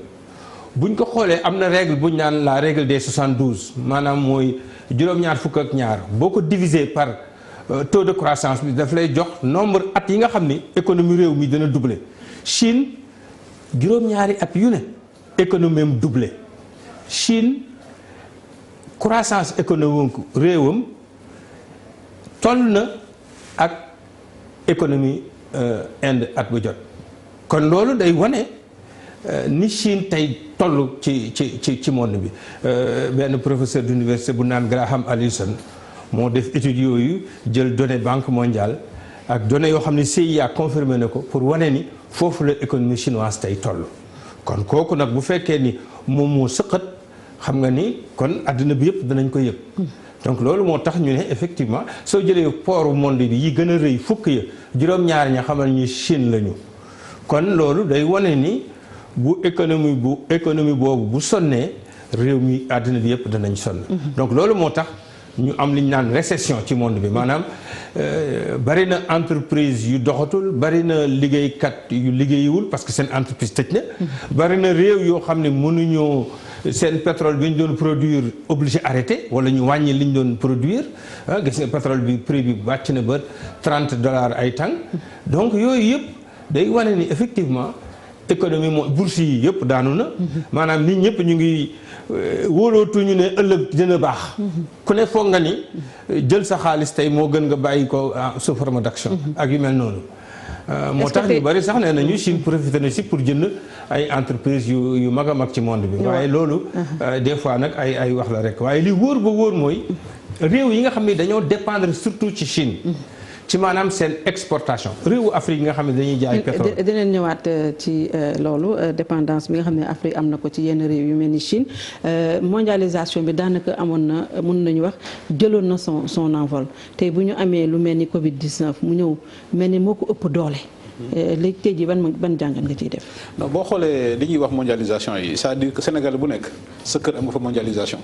buñ ko xoolee am na règle buñ naan la règle des 72 maanaam mooy juróom-ñaar fukk ak ñaar boo ko diviser par taux de croissance bi daf lay jox nombre at yi nga xam ni économie réew mi dana doubler. Chine juróom-ñaari at yu ne économie am doublé Chine croissance économique réewam toll na ak économie Inde at bu jot kon loolu day wane ni Chine tey toll ci monde bi. benn professeur d'université bu naan Graham Allison moo def étude yooyu jël données Banque mondiale ak données yoo xam ne CIA confirmé na ko pour wane ni foofu la économie chinoise tey toll kon kooku nag bu fekkee ni moom moo sëqat xam nga ni kon àddina bi yëpp danañ ko yëg. donc loolu moo tax ñu ne effectivement soo jëlee pooru monde bi yi gën a rëy fukk ya juróom-ñaar ña xamal ñu Chine lañu kon loolu day wane ni bu économie boobu bu sonnee réew mi àddina bi yëpp danañ sonn. donc loolu moo tax ñu am li ñu naan récession ci monde bi maanaam bari na entreprise yu doxatul bari na liggéeykat yu liggéeyiwul parce que seen entreprise tëj na. bari na réew yoo xam ne mënuñoo seen pétrole bi ñu doon produire obligé arrêté wala ñu wàññi li ñu doon produire gis nga pétrole bi prix bi wàcc na ba $30 ay tàng donc yooyu yëpp day wane ni effectivement économie moo bourse yi yëpp daanu na maanaam nit ñëpp ñu ngi wóolootuñu ne ëllëg dina baax ku ne foog nga ni jël sa xaalis tey moo gën nga bàyyi ko sous forme d'action ak yu mel noonu moo tax ñu bari sax nee nañu Chine profité na si pour jënd ay entreprise yu mag a mag ci monde bi waaye loolu des fois nag ay wax la rek waaye li wóor ba wóor mooy réew yi nga xam ne dañoo dépendre surtout ci Chine ci maanaam seen exportation réewu Afrique yi nga xam ne dañuy jaay pétrole. dinañ ñëwaat ci loolu dépendance bi nga xam ne Afrique am na ko ci yenn réew yu mel ni Chine mondialisation bi daanaka amoon na mën nañu wax jëloon na son envol tey bu ñu amee lu mel ni Covid 19 mu ñëw mel ni moo ko ëpp doole. léegi tey jii ban jàngat nga ciy def. non boo xoolee li ñuy wax mondialisation yi c'est-à-dire que Sénégal bu nekk sa kër am nga fa mondialisation.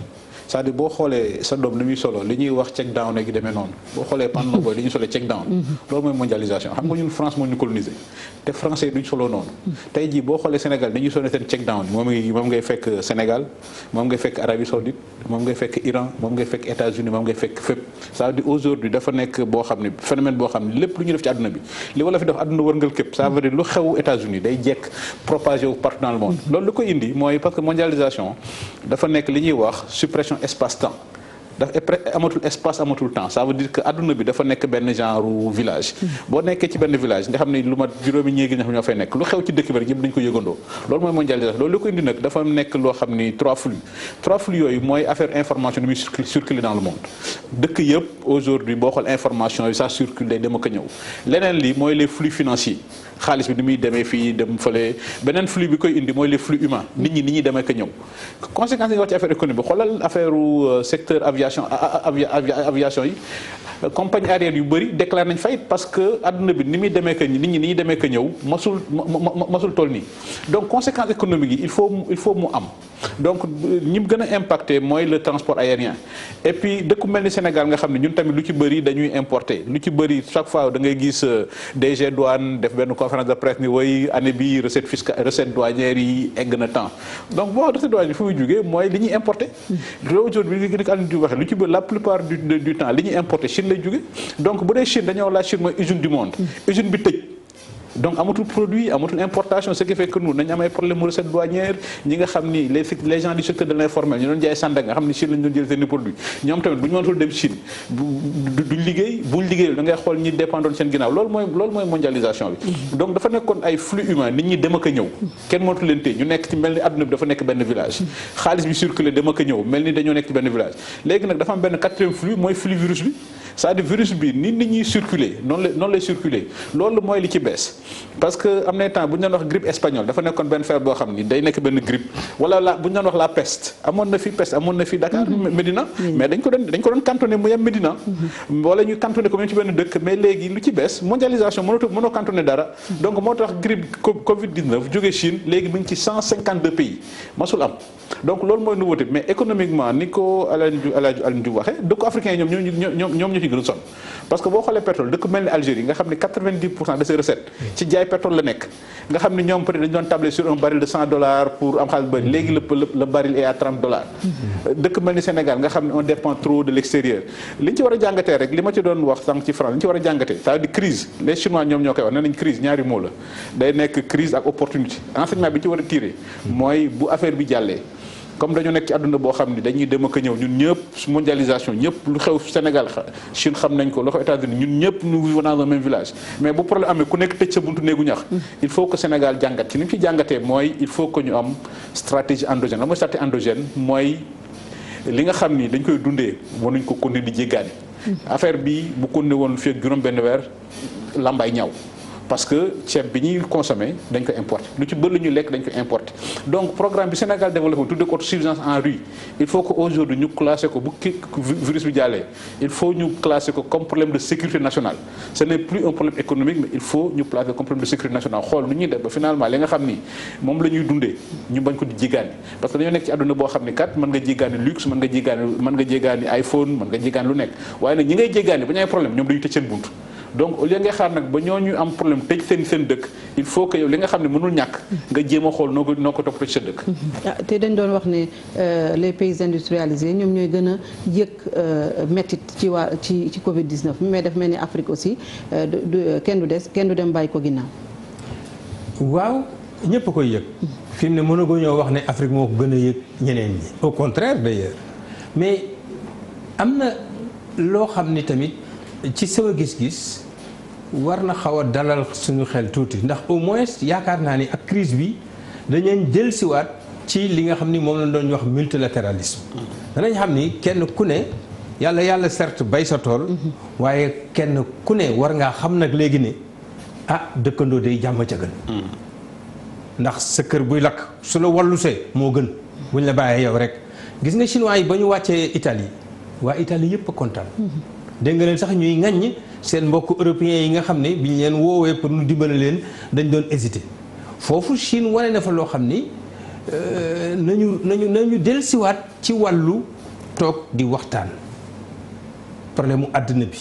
c'est-à-dire boo xoolee sa doom li muy solo li ñuy wax check down gi demee noonu boo xoolee pantalon booy li ñuy solo check down loolu mooy mondialisation xam nga ñun France moo ñu colonisé te français yi duñ solo noonu tey jii boo xoolee Sénégal dañuy solo seen check down moom ngay fekk Sénégal moom ngay fekk Arabie Saoudite moom ngay fekk Iran moom ngay fekk États-Unis moom ngay fekk fépp ça veut dire aujourd'hui dafa nekk boo xam ne phénomène boo xam ne lépp lu ñu def ci àdduna bi li wala fi def àdduna wërngal képp ça veut dire lu xew États-Unis day jekk propagé wu partout dans le monde loolu lu ko indi mooy parce que mondialisation dafa nekk li ñuy wax suppression espace-temps dafa amatul espace amatul temps ça veut dire que adduna bi dafa nekk benn genre village boo nekkee ci benn village nga xam ne lu mat juróomi ñéegi nga xam ñoo fay nekk lu xew ci dëkk bi rek ñëpp dañu ko yëgandoo loolu mooy mondialisation loolu li ko indi nag dafa nekk loo xam ni trois flux yooyu mooy affaire information ni muy circuler dans le monde dëkk yëpp aujourd'hui boo xool information yi ça circule day dem ak a ñëw leneen li mooy les flux financiers xaalis bi ni muy demee fii dem fële beneen flux bi koy indi mooy les flux humains nit ñi ni ñuy demee ak a ñëw conséquences yi nga wax ci affaire économique xoolal affaire secteur aviation yi compagnie aérienne yu bëri déclaré nañ faillite parce que adduna bi ni muy demee que nit ñi ni ñuy demee que ñëw masul toll nii donc conséquences économiques yi il faut mu am donc ñi mu gën a impacté mooy le transport aérien et puis dëkku mel ni Sénégal nga xam ne ñun tamit lu ci bëri dañuy importer lu ci bëri chaque fois da ngay gis DG douane def benn conférence de presse ni way année bi recette fiscale recette douanière yi egg na temps donc boo recette douanière fu muy jógee mooy li ñuy importer loolu aujourd'hui li ko Alioune Diouf waxee lu ci bëri la plupart du temps li ñuy importer Chine Chine lay jóge donc bu dee Chine dañoo la Chine mooy usine du monde usine bi tëj donc amatul produit amatul importation ce qui fait que nous nañu am ay problème recette douanière ñi nga xam ni les gens du secteur de l'informel ñu doon jaay Sandaga nga xam ni Chine lañu doon jël seen i produit ñoom tamit bu ñu mënatul dem Chine duñ liggéey buñ liggéeyul da ngay xool ñi dépendroon seen ginnaaw loolu mooy mondialisation bi donc dafa nekkoon ay flux humain nit ñi dem ak a ñëw kenn mënatu leen téye ñu nekk ci mel ni adduna bi dafa nekk benn village xaalis bi circulé dem ak a ñëw mel ni dañoo nekk ci benn village léegi nag dafa am benn quatrième flux mooy flux virus bi c'est-à-dire virus bi ni nit ñuy circuler noonu lay circuler loolu mooy li ci bees parce que am na temps bu ñu doon wax grippe espagnole dafa nekkoon benn feebar boo xam ni day nekk benn grippe wala bu ñu doon wax la peste amoon na fi Dakar Médina mais dañ ko doon cantonné mu yem Médina wala ñu cantonné ko même ci benn dëkk mais léegi lu ci bees mondialisation mënoo cantonné dara donc moo tax grippe Covid-19 jóge Chine léegi mu ngi ci 152 pays masul am donc loolu mooy nouveauté mais économiquement ni ko Alioune Diouf waxee dëkku africain yi ñoom ñoo ci gën a sonn parce que boo xoolee pétrole dëkk mel ni Algérie nga xam ne 90% de ses recettes ci jaay pétrole la nekk nga xam ne ñoom peut-être dañu doon tabler sur un baril de $100 pour am xaalis bëri léegi le baril est à $30 dëkk mel ni Sénégal nga xam ne on dépend trop de l'extérieur li ñu ci war a jàngatee rek li ma ci doon wax sànq ci France li ñu ci war a jàngatee c'est-à-dire crise les Chinois ñoom ñoo koy wax nee nañ crise ñaari moo la day nekk crise ak opportunité enseignement bi ñu ci war a tirer mooy bu affaire bi jàllee comme dañoo nekk ci àdduna boo xam ni dañuy dem ak a ñëw ñun ñëpp mondialisation ñëpp lu xew Sénégal Chine xam nañ ko lu xew États-Unis ñun ñëpp nous vivons dans un même village mais bu problème amee ku nekk tëj sa buntu néegu ñax il faut que Sénégal jàngat ci ni mu ci jàngatee mooy il faut que ñu am stratégie endogène la mooy stratégie endogène mooy li nga xam ni dañ koy dundee wanuñ ko continuer di jéggaani affaire bi bu continuer woon fii ak juróom benn weer lambay ñaw parce que ceeb bi ñuy consommé dañ ko importer lu ci bëri lu ñuy lekk dañ ko importer donc programme bi Sénégal développé tuddee ko autosuffisance en riz il faut que aujourd'hui ñu classé ko bu virus bi jàllee il faut ñu classé ko comme problème de sécurité nationale ce n'est plus un problème économique mais il faut ñu placer comme problème de sécurité nationale xool nu ñuy def ba finalement li nga xam ni moom la ñuy dundee ñu bañ ko di jéggaani parce que dañoo nekk ci àdduna boo xam ni kat mën nga jéggaani luxe mën nga jéggaani iPhone mën nga jéggaani lu nekk waaye nag ñi ngay jéggaani ba ñu ay problème ñoom dañuy tëj seen buntu donc au lieu ngay xaar nag ba ñooñu am problème tëj seen dëkk il faut que yow li nga xam ne mënul ñàkk nga jéem a xool noo ko toppatoo ci sa dëkk. te dañ doon wax ne les pays industrialisés ñoom ñooy gën a yëg métit ci Covid 19 mais daf mel ni Afrique aussi kenn du dem bàyyi ko ginnaaw. waaw ñëpp a koy yëg. fi mu ne mënagoo ñoo wax ne Afrique moo ko gën a yëg ñeneen ñi au contraire d'ailleurs mais am na loo xam ni tamit. ci sama gis-gis war na xaw a dalal suñu xel tuuti ndax au moins yaakaar naa ni ak crise bi dañu dellusiwaat ci li nga xam ni moom lañ doon wax multilatéralisme. danañ xam ni kenn ku ne yàlla certes bay sa tool. waaye kenn ku ne war ngaa xam nag léegi ne dëkkandoo day jàmm ca gën. ndax sa kër buy lakk su la wallusee moo gën buñ la bàyyee yow rek gis nga chinois yi ba ñu wàccee Italie waa Italie yëpp a kontaan. dégg nga leen sax ñuy ŋaññ seen mbokk européens yi nga xam ne bi ñu leen woowee pour ñu dimbale leen dañ doon hésiter foofu Chine wane na fa loo xam ni nañu dellusiwaat ci wàllu toog di waxtaan problème mu àddina bi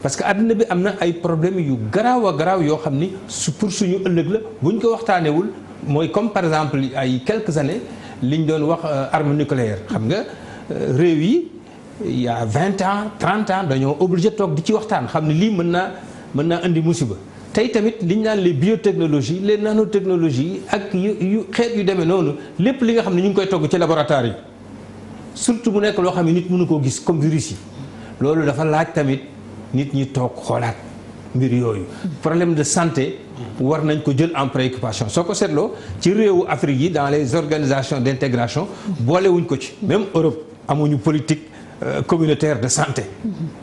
parce que àddina bi am na ay problèmes yu garaaw a garaaw yoo xam ni pour suñu ëllëg la buñ ko waxtaanewul mooy comme par exemple ay quelques années liñ doon wax arme nucléaire xam nga réew yi. il y a 20 ans 30 ans dañoo obligé toog di ci waxtaan xam ne lii mën naa indi musiba tey tamit liñ naan les biotechnologies les nanotechnologies ak yu xeet yu demee noonu lépp li nga xam ne ñu ngi koy togg ci laboratoire yi surtout mu nekk loo xam ne nit mënu koo gis comme virus yi loolu dafa laaj tamit nit ñi toog xoolaat mbir yooyu problème de santé war nañ ko jël en préoccupation soo ko seetloo ci réewu Afrique yi dans les organisations d'intégration boolewuñ ko ci même Europe amuñu politique communautaire de santé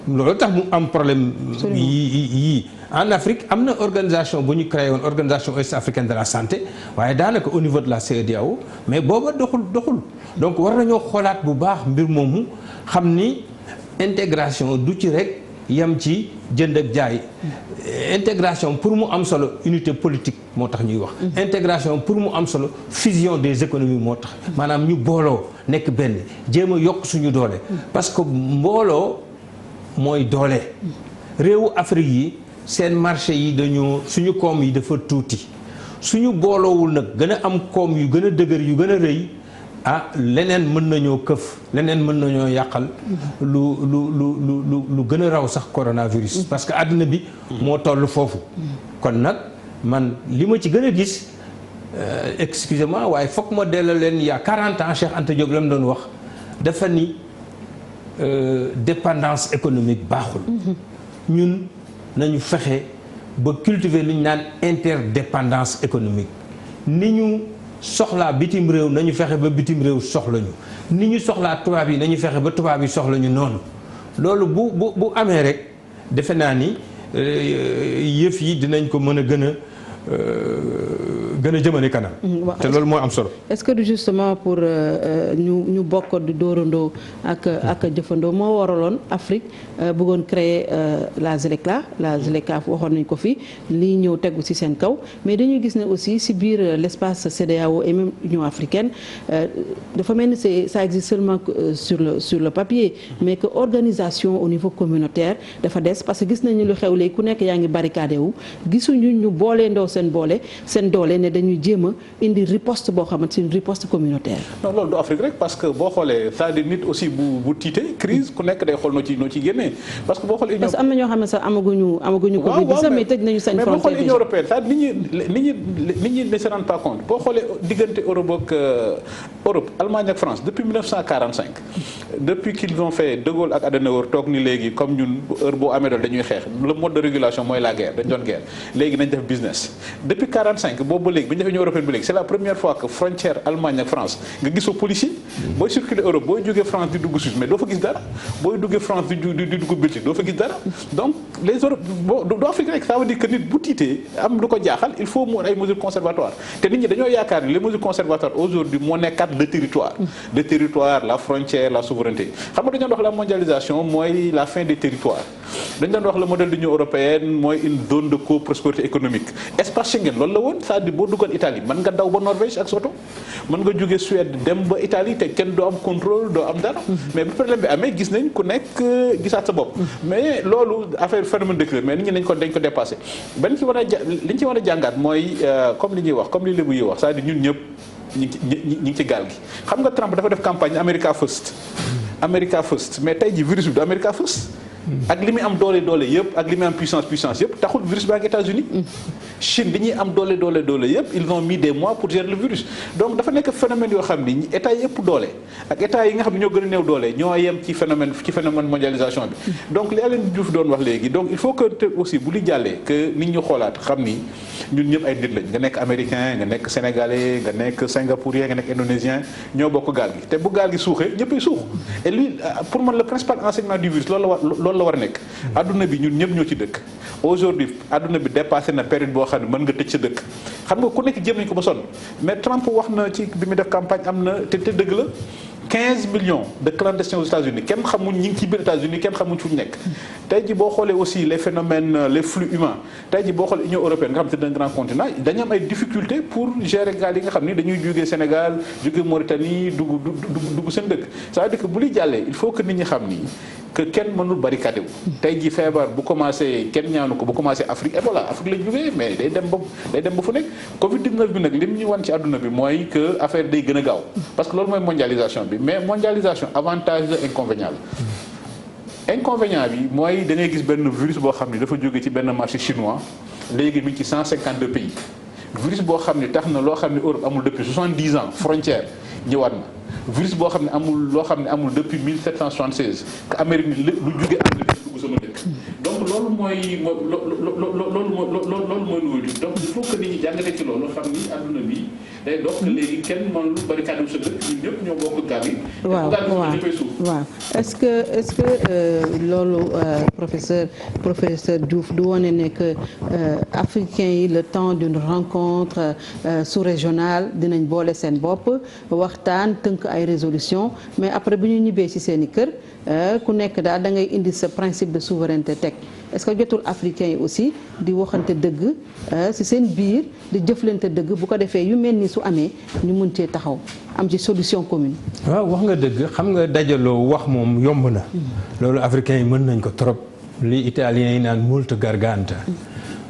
loolu tax mu am problème yii en Afrique am na organisation bu ñu créé woon organisation ouest-africaine de la santé waaye daanaka au niveau de la CEDEAO mais booba doxul donc war nañoo xoolaat bu baax mbir moomu xam ni intégration du ci rek yem ci jënd ak jaay intégration pour mu am solo unité politique moo tax ñuy wax intégration pour mu am solo fusion des économies moo tax maanaam ñu booloo nekk benn jéem a yokk suñu doole parce que mbooloo mooy doole réewu Afrique yi seen marché yi suñu koom yi dafa tuuti suñu booloowul nag gën a am koom yu gën a dëgër yu gën a rëy leneen mën nañoo këf leneen mën nañoo yàqal lu gën a raw sax coronavirus. parce que àdduna bi moo toll foofu. kon nag man li ma ci gën a gis excusez-moi waaye foog ma delloo leen il y a 40 ans Cheikh Anta Diop la mu doon wax dafa ni dépendance économique baaxul. ñun nañu fexe ba cultiver li ñu naan interdépendance économique ni ñu soxlaa bitim réew nañu fexe ba bitim réew soxla ñu ni ñu soxlaa tubaab yi nañu fexe ba tubaab yi soxla ñu noonu loolu bu amee rek defe naa ni yëf yi dinañ ko mën a gën a jëmale kanam. te loolu moo am solo. est-ce que justement pour ñu bokk di dóorandoo ak jëfandoo moo waraloon Afrique bëggoon créer la ZLECA waxoon nañ ko fi lii ñëw tegu ci seen kaw mais dañuy gis ne aussi ci biir l'espace CEDEAO et même Union africaine dafa mel ni ça existe seulement sur le papier mais que organisation au niveau communautaire dafa des parce que gis nañu lu xew léegi ku nekk yaa ngi barricadé wu gisuñu ñu booleendoo seen doole ne dañuy jéem a indi riposte boo xamante ni riposte communautaire. non loolu du Afrique rek parce que boo xoolee c'est-à-dire nit aussi bu tiitee crise ku nekk day xool noo ci génnee parce que boo xoolee. parce que am na ñoo xam ne sax amaguñu Covid bi sax mais tëj nañu seen frontière. mais boo xoolee Union européenne c'est-à-dire nit ñi ne se rendent pas compte boo xoolee diggante Europe Allemagne ak France depuis 1945 depuis qu'ils ont fait De Gaulle ak Adenauer toog ni léegi comme ñun heure boo amee doole dañuy xeex le mode de régulation mooy la guerre dañ doon guerre léegi nañ def business depuis 45 boobu ba léegi bi ñu defee Union européenne ba léegi c'est la première fois que frontière Allemagne ak France nga gisoo policier booy circuler Europe booy jógee France di dugg Suisse mais doo fa gis dara booy duggee France di dugg Belgique doo fa gis dara donc les Europe doo Afrique rek ça veut dire que nit bu tiitee am lu ko jaaxal il faut mu ay mesures conservatoires te nit ñi dañoo yaakaar ni les mesures conservatoires aujourd'hui moo nekkat le territoire la frontière la souveraineté xam nga dañoo wax la mondialisation mooy la fin des territoires dañ doon wax le modèle de l'Union européenne mooy une zone de coprospérité économique espace Schengen loolu la woon c'est-à-dire boo duggoon Italie mën nga daw ba Norvège ak soto mën nga jóge Suède dem ba Italie te kenn doo am contrôle doo am dara mais bu problème bi amee gis nañ ku nekk gisaat sa bopp mais loolu affaire phénomène de crise mais nit ñi dañ ko dépassé ba li ñu ci war a jàngaat mooy comme li ñuy wax comme li lébu yi wax c'est-à-dire ñun ñëpp ñi ngi ci gaal gi xam nga Trump dafa def campagne America First mais tey ji virus bi du America First ak li muy am doole yëpp ak li muy am puissance yëpp taxul virus baa ngi États-Unis Chine bi ñuy am doole yëpp ils ont mis des mois pour gérer le virus donc dafa nekk phénomène yoo xam ni état yi ëpp doole ak état yi nga xam ne ñoo gën a néew doole ñoo yem ci phénomène mondialisation bi donc li Alain Diouf doon wax léegi donc il faut que aussi bu li jàllee que nit ñu xoolaat xam ni ñun ñëpp ay nit lañ nga nekk américain nga nekk sénégalais nga nekk singapourien nga nekk indonésien ñoo bokk gaal gi te bu gaal gi suuxee ñëppay suux et lui pour man le principal enseignement du virus loolu la war a nekk adduna bi ñun ñëpp ñoo ci dëkk aujourd'hui adduna bi dépassé na période boo xam ne mën nga tëj sa dëkk xam nga ku nekk jéem nañu ko ba sonn mais Trump wax na ci bi muy def campagne am na te dëgg la 15 millions de clandestins aux États-Unis kenn xamuñ ñi ngi ci biir États-Unis kenn xamuñ fu ñu nekk tey ji boo xoolee aussi les phénomènes les flux humains tey ji boo xoolee Union européenne nga xam te c'est un grand continent dañu am ay difficultés pour gérer gaal yi nga xam ni dañuy jógee Sénégal jógee Mauritanie dugg seen dëkk c'est-à-dire que bu li jàllee il faut que nit ñi xam ni que kenn mënul barricade wu tey ji feebar bu commencé kenn ñaanu ko bu commencé Afrique Ebola Afrique la jógee mais day dem ba fu nekk Covid 19 bi nag lim ñu wan ci àdduna bi mooy que affaire day gën a gaaw parce que loolu mooy mondialisation bi mais mondialisation avantage la inconvénient la inconvénient bi mooy da ngay gis benn virus boo xam ne dafa jóge ci benn marché chinois léegi mi ngi ci 152 pays virus boo xam ne tax na loo xam ne Europe amul depuis 70 ans frontière ñëwaat na virus boo xam ne amul loo xam ne amul depuis 1776 que Amérique ni lu jóge am na dugg sama dëkk donc loolu mooy nouveau bi donc il faut que nit ñi jàngate ci loolu xam ni adduna bi day dox léegi kenn mënul barricade wu sa dëkk ñun ñëpp ñoo bokk gaal yi. waaw est-ce que loolu professeur Diouf du wane ne que africains yi le temps d'une rencontre sous-régionale dinañ boole seen bopp waxtaan tënk ay résolution mais après bu ñu ñibbee ci seeni kër ku nekk daal da ngay indi sa principe de souveraineté teg est-ce que jotul africains yi aussi di waxante dëgg ci seen biir di jëflante dëgg bu ko defee yu mel ni su amee ñu mën cee taxaw am ci solution commune. waaw wax nga dëgg xam nga dajaloo wax moom yomb na. loolu africains yi mën nañ ko trop li italiens yi naan molto garganta.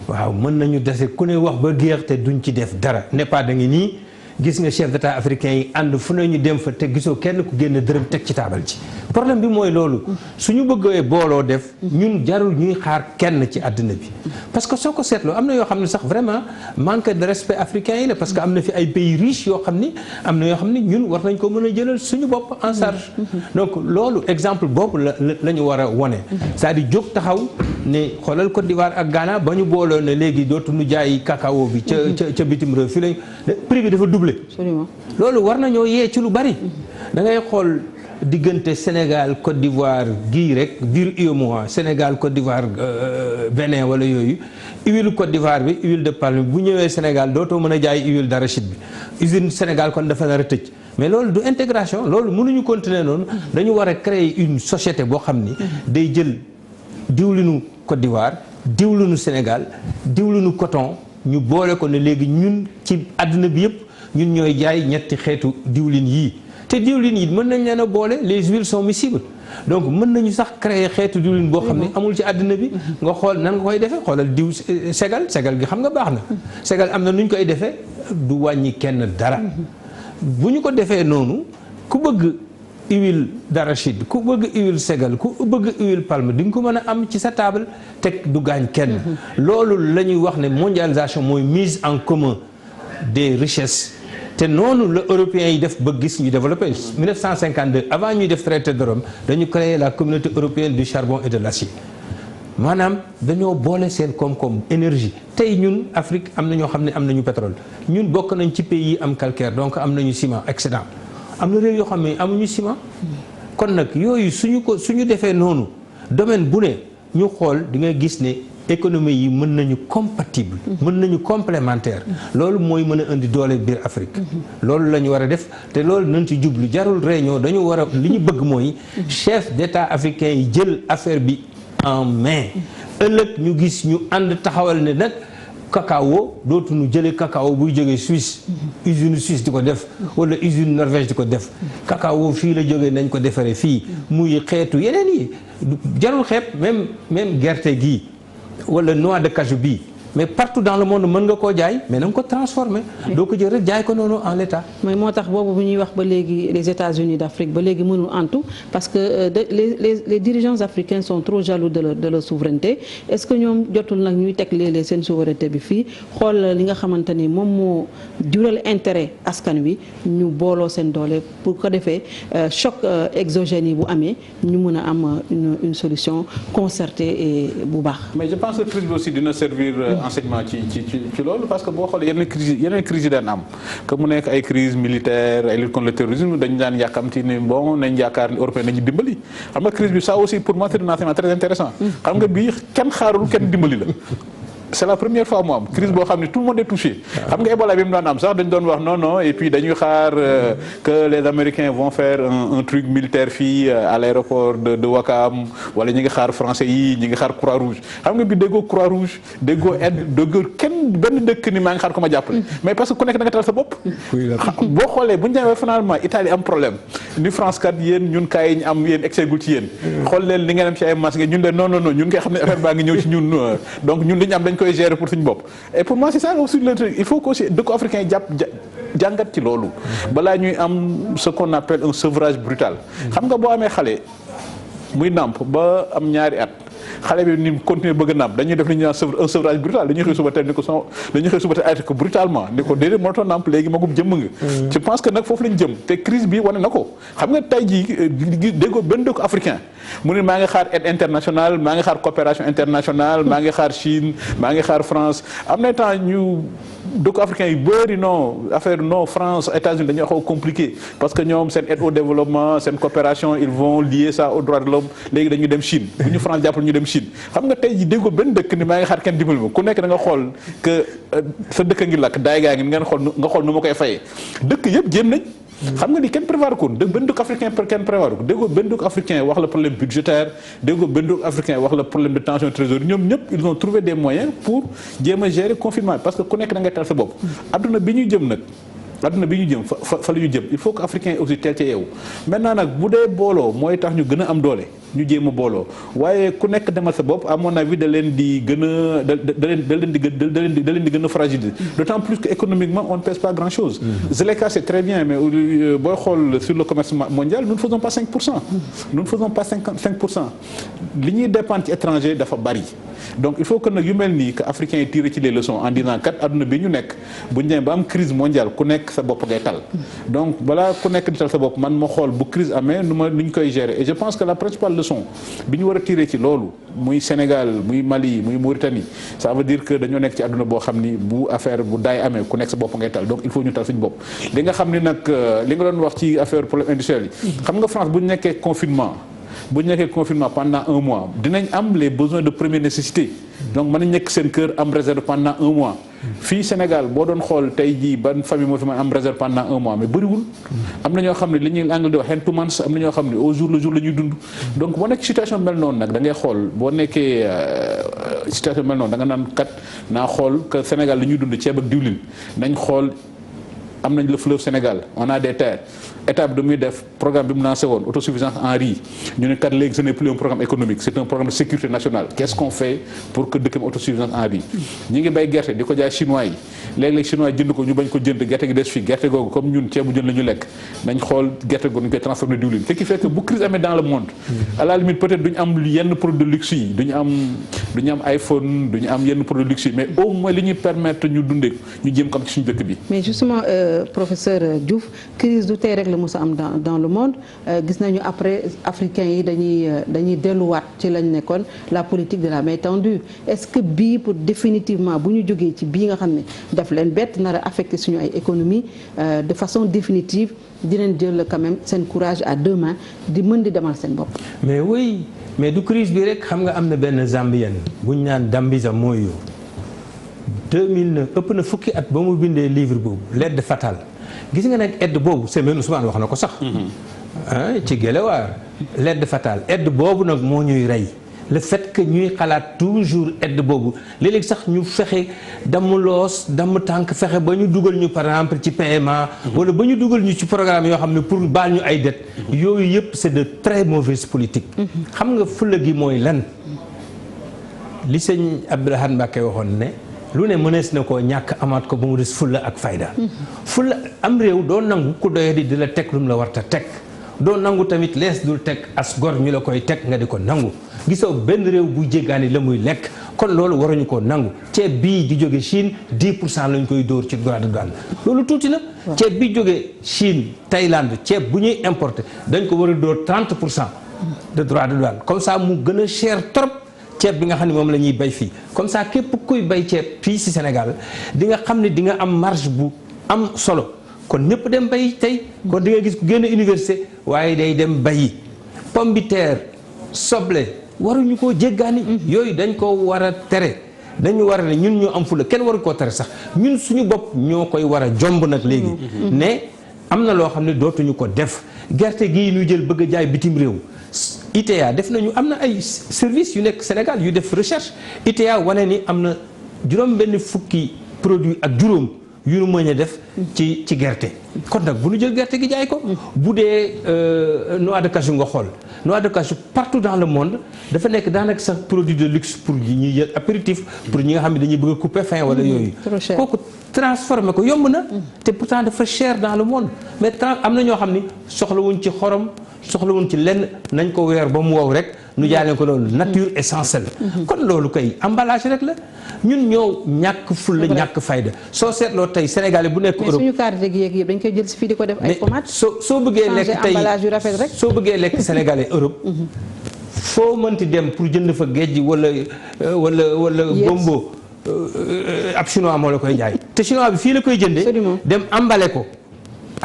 waaw mën nañu dese ku ne wax ba géex te duñ ci def dara n'est pas da ngi nii gis nga chef d'état africain yi ànd fu ne ñu dem fa te gisoo kenn ku génn dërëm teg ci taabal ci problème bi mooy loolu suñu bëggee booloo def ñun jarul ñuy xaar kenn ci àddina bi parce que soo ko seetloo am na yoo xam ne sax vraiment manque de respect africain yi la parce que am na fi ay pays riches yoo xam ni am na yoo xam ni ñun war nañ ko mën a jëlal suñu bopp en charge donc loolu exemple boobu la ñu war a wone c'est-à-dire jóg taxaw ne xoolal Côte d'Ivoire ak Ghana ba ñu booloo ne léegi dootuñu jaay cacao bi ca bitim réew fii lañ prix bi dafa doublé loolu war nañoo yee ci lu bari da ngay xool diggante Sénégal Côte d'Ivoire gii rek biir UEMOA Sénégal Côte d'Ivoire Bénin wala yooyu huile Côte d'Ivoire bi huile de palme bu ñëwee Sénégal dootoo mën a jaay huile d'arachide bi usine Sénégal kon dafa nar a tëj mais loolu du intégration loolu mënuñu continuer noonu dañu war a créer une société boo xam ni day jël diwlinu Côte d'Ivoire diwlinu Sénégal diwlinu coton ñu boole ko ne léegi ñun ci àdduna bi yëpp ñun ñooy jaay ñetti xeetu diwlin yii te diwlin yi mën nañ leen a boole les huiles sont miscibles donc mën nañu sax créer xeetu diwlin boo xam ne amul ci àddina bi nga xool nan nga koy defee xoolal diw segal gi xam nga baax na segal am na nu ñu koy defee du wàññi kenn dara bu ñu ko defee noonu ku bëgg huile d'arachide ku bëgg huile segal ku bëgg huile palme di nga ko mën a am ci sa table teg du gaañ kenn loolu la ñuy wax ne mondialisation mooy mise en commun des richesses te noonu la européens yi def ba gis ñu développé 1952 avant ñuy def traité de Rome dañu créé la communauté européenne du charbon et de l'acier maanaam dañoo boole seen koom-koom énergie tey ñun Afrique am na ñoo xam ne am nañu pétrole ñun bokk nañ ci pays yi am calcaire donc am nañu ciment excédent am na réew yoo xam ne amuñu ciment kon nag yooyu suñu defee noonu domaine bu ne ñu xool di nga gis ne économie yi mën nañu compatible mën nañu complémentaire loolu mooy mën a indi doole biir Afrique loolu la ñu war a def te loolu nañ ci jublu jarul réunion dañu war a li ñu bëgg mooy chef d'état africain yi jël affaire bi en main ëllëg ñu gis ñu ànd taxawal ne nag cacao dootuñu jëlee cacao buy jógee Suisse usine Suisse di ko def wala usine Norvège di ko def cacao fii la jógee nañ ko defaree fii muy xeetu yeneen yi jarul xeeb même gerte gii wala noix de cajou bii mais partout dans le monde mën nga koo jaay mais na nga ko transformer doo ko jël rek jaay ko noonu en l'état mais moo tax boobu bu ñuy wax ba léegi les États-Unis d'Afrique ba léegi mënul antu parce que les dirigeants africains sont trop jaloux de leur souveraineté est-ce que ñoom jotul nag ñuy teg léeg-léeg seen souveraineté bi fii xool li nga xamante ni moom moo jural intérêt askan wi ñu booloo seen doole pour ko defee choc exogène yi bu amee ñu mën a am une solution concertée et bu baax. mais je pense que crise bi aussi dina servir enseignement ci loolu parce que boo xoolee yeneen crise yi daan am que mu nekk ay crise militaire ay lutte contre le terrorisme dañu daan yàkkamti ne bon nañ yaakaar ni européen nañu dimbali xam nga crise bi ça aussi pour moi c'est un enseignement très intéressant xam nga bii kenn xaarul kenn dimbali la c'est la première fois mu am crise boo xam ne tout le monde est touché xam nga Ebola bi mu daan am sax dañu doon wax non et puis dañuy xaar que les Américains vont faire un truc militaire fii à l'aéroport de Ouakam wala ñi ngi xaar français yi ñi ngi xaar Croix-Rouge xam nga bi déggoo Croix-Rouge déggoo aide déggoo kenn benn dëkk ni maa ngi xaar ko ma jàppale mais parce que ku nekk da nga tal sa bopp boo xoolee bu ñu demee finalement Italie am problème ni France kat yéen ñun kaay yi ñu am yéen excégul ci yéen xool leen li ngeen am ci ay masques ñun leen non ñun ngay xam ne affaire baa ngi ñëw ci ñun donc ñun li ñu am dañ koy gérer pour suñu bopp et pour moi c'est ça aussi le truc il faut que aussi dëkku africain yi jàngat ci loolu balaa ñuy am ce qu'on appelle un sevrage brutal xam nga boo amee xale muy nàmp ba am ñaari at xale bi ni continuer bëgg a nàmp dañuy def li ñuy naan un sevrage brutal dañuy xëy suba teel ni ko dañuy xëy suba teel arrêté ko brutalement ni ko déedéet mënatoo nàmp léegi magum jëmm nga je pense que nag foofu lañ jëm te crise bi wane na ko xam nga tey jii déggoo benn dëkk africain mu ne maa ngi xaar aide internationale maa ngi xaar coopération internationale maa ngi xaar Chine maa ngi xaar France am na temps ñu dëkk africain yu bëri non affaire non France États-Unis dañuy xaw compliqué parce que ñoom seen aide au développement seen coopération ils vont lier ça aux droits de l'homme léegi dañuy dem Chine bu ñu France jàppal ñu dem Chine xam nga tey ji déggoo benn dëkk ni maa ngi xaar kenn dimbali ma ku nekk da nga xool que sa dëkk ngi lakk daay gaa ngi nga xool nu ma koy fayee dëkk yëpp jéem nañ xam nga ni kenn prévoir ko benn dëkk africain kenn prévoir ko déggoo benn dëkk africain wax la problème budgétaire déggoo benn dëkk africain wax la problème de tension trésorerie ñoom ñëpp ils ont trouvé des moyens pour jéem a gérer confinement parce que ku nekk da ngay tal sa bopp adduna bi ñuy jëm nag adduna bi ñu jëm fa la ñu jëm il faut que africains yi aussi teel ca yeewu maintenant nag bu dee booloo mooy tax ñu gën a am doole ñu jéem a booloo waaye ku nekk demal sa bopp à mon avis da leen di gën a da leen di gën a fragiliser d'autant plus que économiquement on ne pèse pas grand chose. Zeleka c'est très bien mais booy xool sur le commerce mondial nous ne faisons pas 5%. nous ne faisons pas 5%. li ñuy dépendre ci étranger dafa bari donc il faut que nag yu mel nii que africains yi tiré ci les leçons en disant kat adduna bi ñu nekk bu ñu demee ba am crise mondiale ku nekk sa bopp ngay tal donc balaa ku nekk di tal sa bopp man ma xool bu crise amee nu ñu koy gérer et je pense que la principale leçon bi ñu war a tiré ci loolu muy Sénégal muy Mali muy Mauritanie ça veut dire que dañoo nekk ci adduna boo xam ni bu affaire bu daay amee ku nekk sa bopp ngay tal donc il faut ñu tal suñu bopp li nga xam ni nag li nga doon wax ci affaire problème industriel yi xam nga France bu ñu nekkee confinement pendant 1 mois dinañ am les besoins de première nécessité donc mën nañ nekk seen kër am réserve pendant 1 mois fii Sénégal boo doon xool tey jii ban famille moo fi mën am réserve pendant 1 mois mais bëriwul am na ñoo xam ne li ñuy anglais di wax hand to mouth am na ñoo xam ne au jour le jour la ñuy dund donc boo nekk situation mel noonu nag da ngay xool boo nekkee situation mel noonu da nga naan kat naa xool que Sénégal li ñuy dund ceeb ak diwlin nañ xool am nañ le fleuve Sénégal on a des terres état bi muy def programme bi mu lancé woon autosuffisance en riz ñu ne kat léegi ce n'est plus un programme économique c'est un programme de sécurité nationale qu'est-ce qu'on fait pour que dëkk bi autosuffisance en riz ñi ngi bay gerte di ko jaay chinois yi léeg-léeg chinois yi jënd ko ñu bañ ko jënd gerte gi des fii gerte googu comme ñun ceebu jën la ñu lekk nañ xool gerte googu ñu koy transformer diwlin ce qui fait que bu crise amee dans le monde à la limite peut-être duñu am yenn produits de luxe yi duñu am iPhone duñu am yenn produits de luxe yi mais au moins li ñuy permettre ñu dundee ñu jéem ko am ci suñu dëkk bi mais justement professeur Diouf crise du tey rek la mos a am dans le monde gis nañu après africains yi dañuy delluwaat ci lañ nekkoon la politique de la main tendue est-ce que bii pour définitivement bu ñu jógee ci bii nga xam ne daf leen bett nar a affecté suñu ay économie de façon définitive dinañ jël quand même seen courage à 2 mains di mën di demal seen bopp. mais oui mais du crise bi rek xam nga am na benn Zambienne bu ñu naan Dambisa Moyo 2009 ëpp na fukki at ba mu bindee livre boobu l'aide fatale gis nga nag aide boobu c'est même Ousmane wax na ko sax. ci Guelewar l'aide fatale aide boobu nag moo ñuy rey le fait que ñuy xalaat toujours aide boobu léeg-léeg sax ñu fexe damm loos damm tànk fexe ba ñu dugal ñu par exemple ci PMA. wala ba ñu dugal ñu ci programme yoo xam ne pour baal ñu ay dettes. yooyu yëpp c'est de très mauvaise politique. xam nga fulla gi mooy lan li sëñ Abdourahmane Mbacké waxoon ne. lu ne mënees na koo ñàkk amaat ko ba mu des fulla ak fayda fulla am réew doo nangu ku doyadi di la teg lu mu la warta teg doo nangu tamit lees dul teg as gor ñu la koy teg nga di ko nangu gisoo benn réew bu jéggaani la muy lekk kon loolu waruñu koo nangu ceeb bii di jóge Chine 10% lañ koy dóor ci droit de douane loolu tuuti na ceeb bi jóge Chine Thaïlande ceeb bu ñuy importer dañ ko war a dóor 30% de droit de douane comme ça mu gën a cher trop ceeb bi nga xam ne moom la ñuy bay fii comme ça képp kuy bay ceeb fii ci Sénégal di nga xam ne di nga am marge bu am solo kon ñëpp dem bay tey kon di nga gis ku génn université waaye day dem bayi pomme de terre soble waruñu koo jéggaani yooyu dañ ko war a tere dañu war a ne ñun ñoo am fula kenn waru koo tere sax ñun suñu bopp ñoo koy war a jomb nag léegi ne am na loo xam ne dootuñu ko def gerte gii ñu jël bëgg a jaay bitim réew ITA def nañu am na ay services yu nekk Sénégal yu def recherche ITA wane ni am na juróom benn fukki produit ak juróom yu nu mën a def ci gerte kon nag bu ñu jël gerte gi jaay ko bu dee noix de cajou nga xool noix de cajou partout dans le monde dafa nekk daanaka sax produit de luxe pour ñi jël apéritif pour ñi nga xam ne dañuy bëgg a couper faim wala yooyu kooku transformer ko yomb na te pourtant dafa cher dans le monde mais am na ñoo xam ni soxlawuñ ci xorom soxlawuñ ci lenn nañ ko weer ba mu wow rek nu jaay leen ko loolu nature essentielle kon loolu kay emballage rek la ñun ñoo ñàkk fulla ñàkk fayda soo seetloo tey Sénégalais bu nekk Europe suñu carte gi yëpp dañ koy jël si fii di ko def ay tomates soo bëggee lekk tey emballage yu rafet rek soo bëggee lekk Sénégalais Europe foo mënti dem pour jënd fa géej wala bombo ab chinois moo la koy jaay te chinois bi fii la koy jëndee dem emballé ko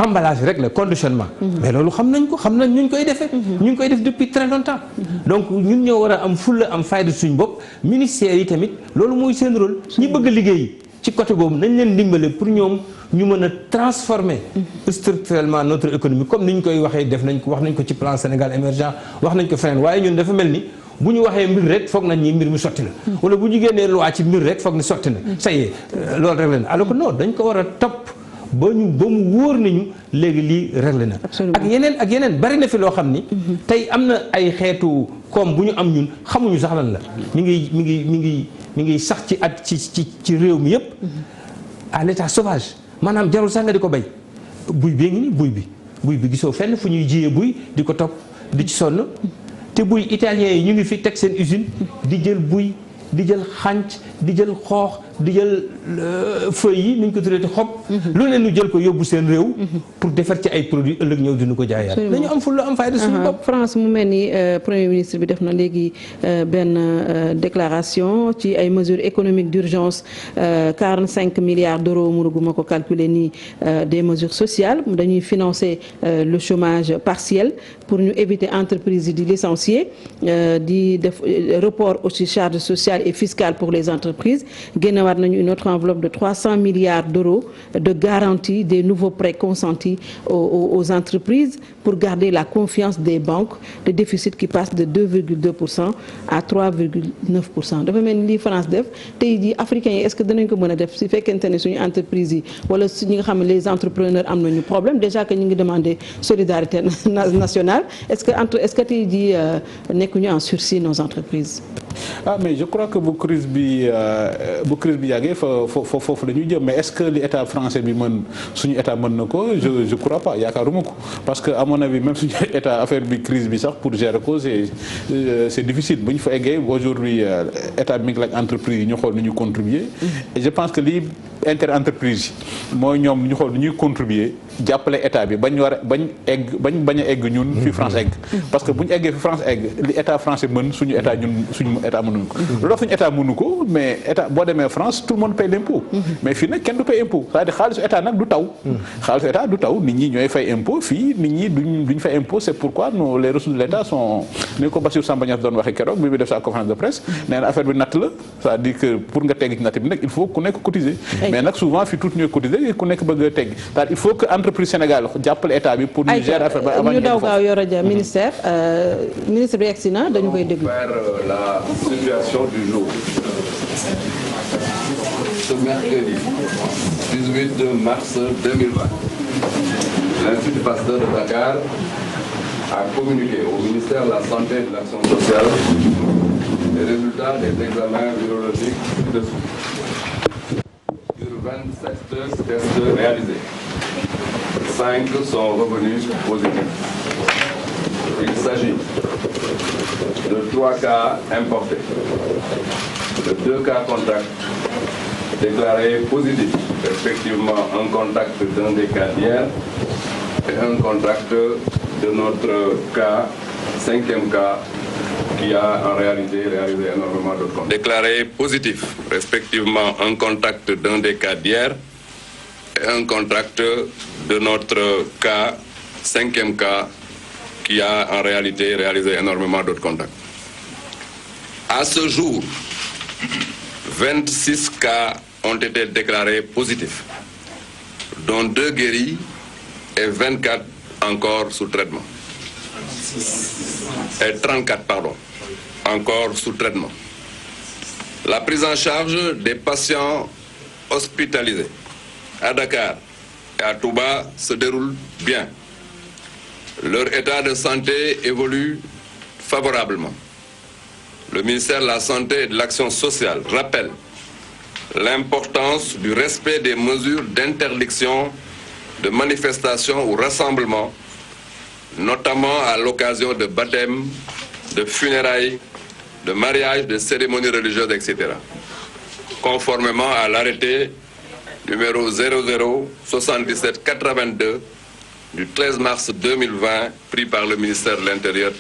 emballage rek la conditionnement mais loolu xam nañ ko xam nañ ñu koy defee ñu ngi koy def depuis très longtemps donc ñun ñoo war a am fulla am fayda suñ bopp ministères yi tamit loolu mooy seen rôle ñi bëgg a liggéey ci côté boobu nañ leen dimbale pour ñoom ñu mën a transformer structurellement notre économie comme ni ñu koy waxee def nañ ko wax nañ ko ci plan Sénégal émergent wax nañ ko feneen waaye ñun dafa mel ni bu ñu waxee mbir rek foog nañ ni mbir mi sotti na wala bu ñu génnee loi ci mbir rek foog ni sotti na ça y est loolu rek leen alors que non dañ ko war a topp ba mu wóor nañu léegi lii réglé na. ak yeneen bari na fi loo xam ni. tey am na ay xeetu koom bu ñu am ñun xamuñu sax lan la. mi ngi sax ci réew mi yëpp. à l'état sauvage maanaam jarul sax nga di ko bay buy bee ngi ni buy bi gisoo fenn fu ñuy jiyee buy di ko topp di ci sonn te buy italiens yi ñu ngi fi teg seen usine di jël buy di jël xànc di jël xoox di jël feuilles yi nuñ ko tuddee xob. lu ne ñu jël ko yóbbu seen réew. pour defar ci ay produits ëllëg ñëw dinu ko jaayaat. dañu am fulla am fayda suñu bopp. France mu mel ni premier ministre bi def na léegi benn déclaration ci ay mesures économiques d'urgence 45 milliards d'euros mënuguma ko calculer nii des mesures sociales dañuy financer le chômage partiel pour ñu éviter entreprises yi di licencier di def report aussi charges sociales et fiscales pour les entreprises génnewaat nañu une autre enveloppe de 300 milliards d'euros de garantie des nouveaux prêts consentis aux entreprises pour garder la confiance des banques, le déficit qui passe de 2,2% à 3,9%. dafa mel ni lii France def tey jii africains yi est-ce que danañ ko mën a def si fekkente ne suñu entreprises yi wala su ñi nga xam ne les entrepreneurs am nañu problème déjà que ñu ngi demander solidarité nationale est-ce que tey jii nekkuñu en sursis nos entreprises. Mais je crois que bu crise bi yàggee foofu la ñuy jëm mais est-ce que li état français bi suñu état mën na ko je crois pas yaakaaruma ko parce que à mon avis même suñu état affaire bi crise bi sax pour gérer ko c'est difficile bu ñu fa eggee aujourd'hui état bi mi ngi laaj entreprise yi ñu xool ni ñu contribuer et je pense que lii inter-entreprise yi mooy ñoom ñu xool ni ñuy contribuer jàppale état bi bañ a egg ñun fi France egg parce que bu ñu eggee fi France egg li état français mën suñu état mënuñu ko loolu suñu état mënu ko mais état boo demee France tout le monde paye l'impôt mais fii nag kenn du paye impôt c'est-à-dire xaalisu état nag du taw nit ñi ñooy fay impôt fii nit ñi duñ fay impôt c'est pourquoi les ressources de l'état sont ni ko Bassirou Samba Niasse doon waxee keroog bi def sa conférence de presse nee na affaire bi natt la c'est-à-dire que pour nga tegg ci natt bi nag il faut ku nekk cotiser mais nag souvent fii tout ñooy cotiser ku nekk bëgg a tegg c'est-à-dire il faut que entreprise Sénégal jàppale état bi pour ñu gérer affaire ba ñu daw gaaw Yoro Dia ministre bi egsi na dañu koy déglu la situation du jour. Ce mercredi 18 mars 2020, l'Institut Pasteur de Dakar a communiqué au ministère de la Santé et de l'Action sociale les résultats des examens virologiques ci-dessous. Sur 27 tests réalisés, 5 sont revenus positifs. Il s'agit de 3 cas importés, de 2 cas contacts déclarés positifs, respectivement un contact d'un des cas d'hier et un contact de notre cas, 5e cas, qui a en réalité réalisé énormément d'autres contacts. Déclarés positifs, respectivement un contact d'un des cas d'hier et un contact de notre cas, 5e cas, qui a en réalité réalisé énormément d'autres contacts. À ce jour, 26 cas ont été déclarés positifs, dont 2 guéris et 24 encore sous traitement. Et 34, encore sous traitement. La prise en charge des patients hospitalisés à Dakar et à Touba se déroule bien. Leur état de santé évolue favorablement. Le ministère de la Santé et de l'Action sociale rappelle l'importance du respect des mesures d'interdiction de manifestations ou rassemblements, notamment à l'occasion de baptêmes, de funérailles, de mariages, de cérémonies religieuses, etc. Conformément à l'arrêté numéro 007782 du 13 mars 2020 pris par le ministère de l'Intérieur.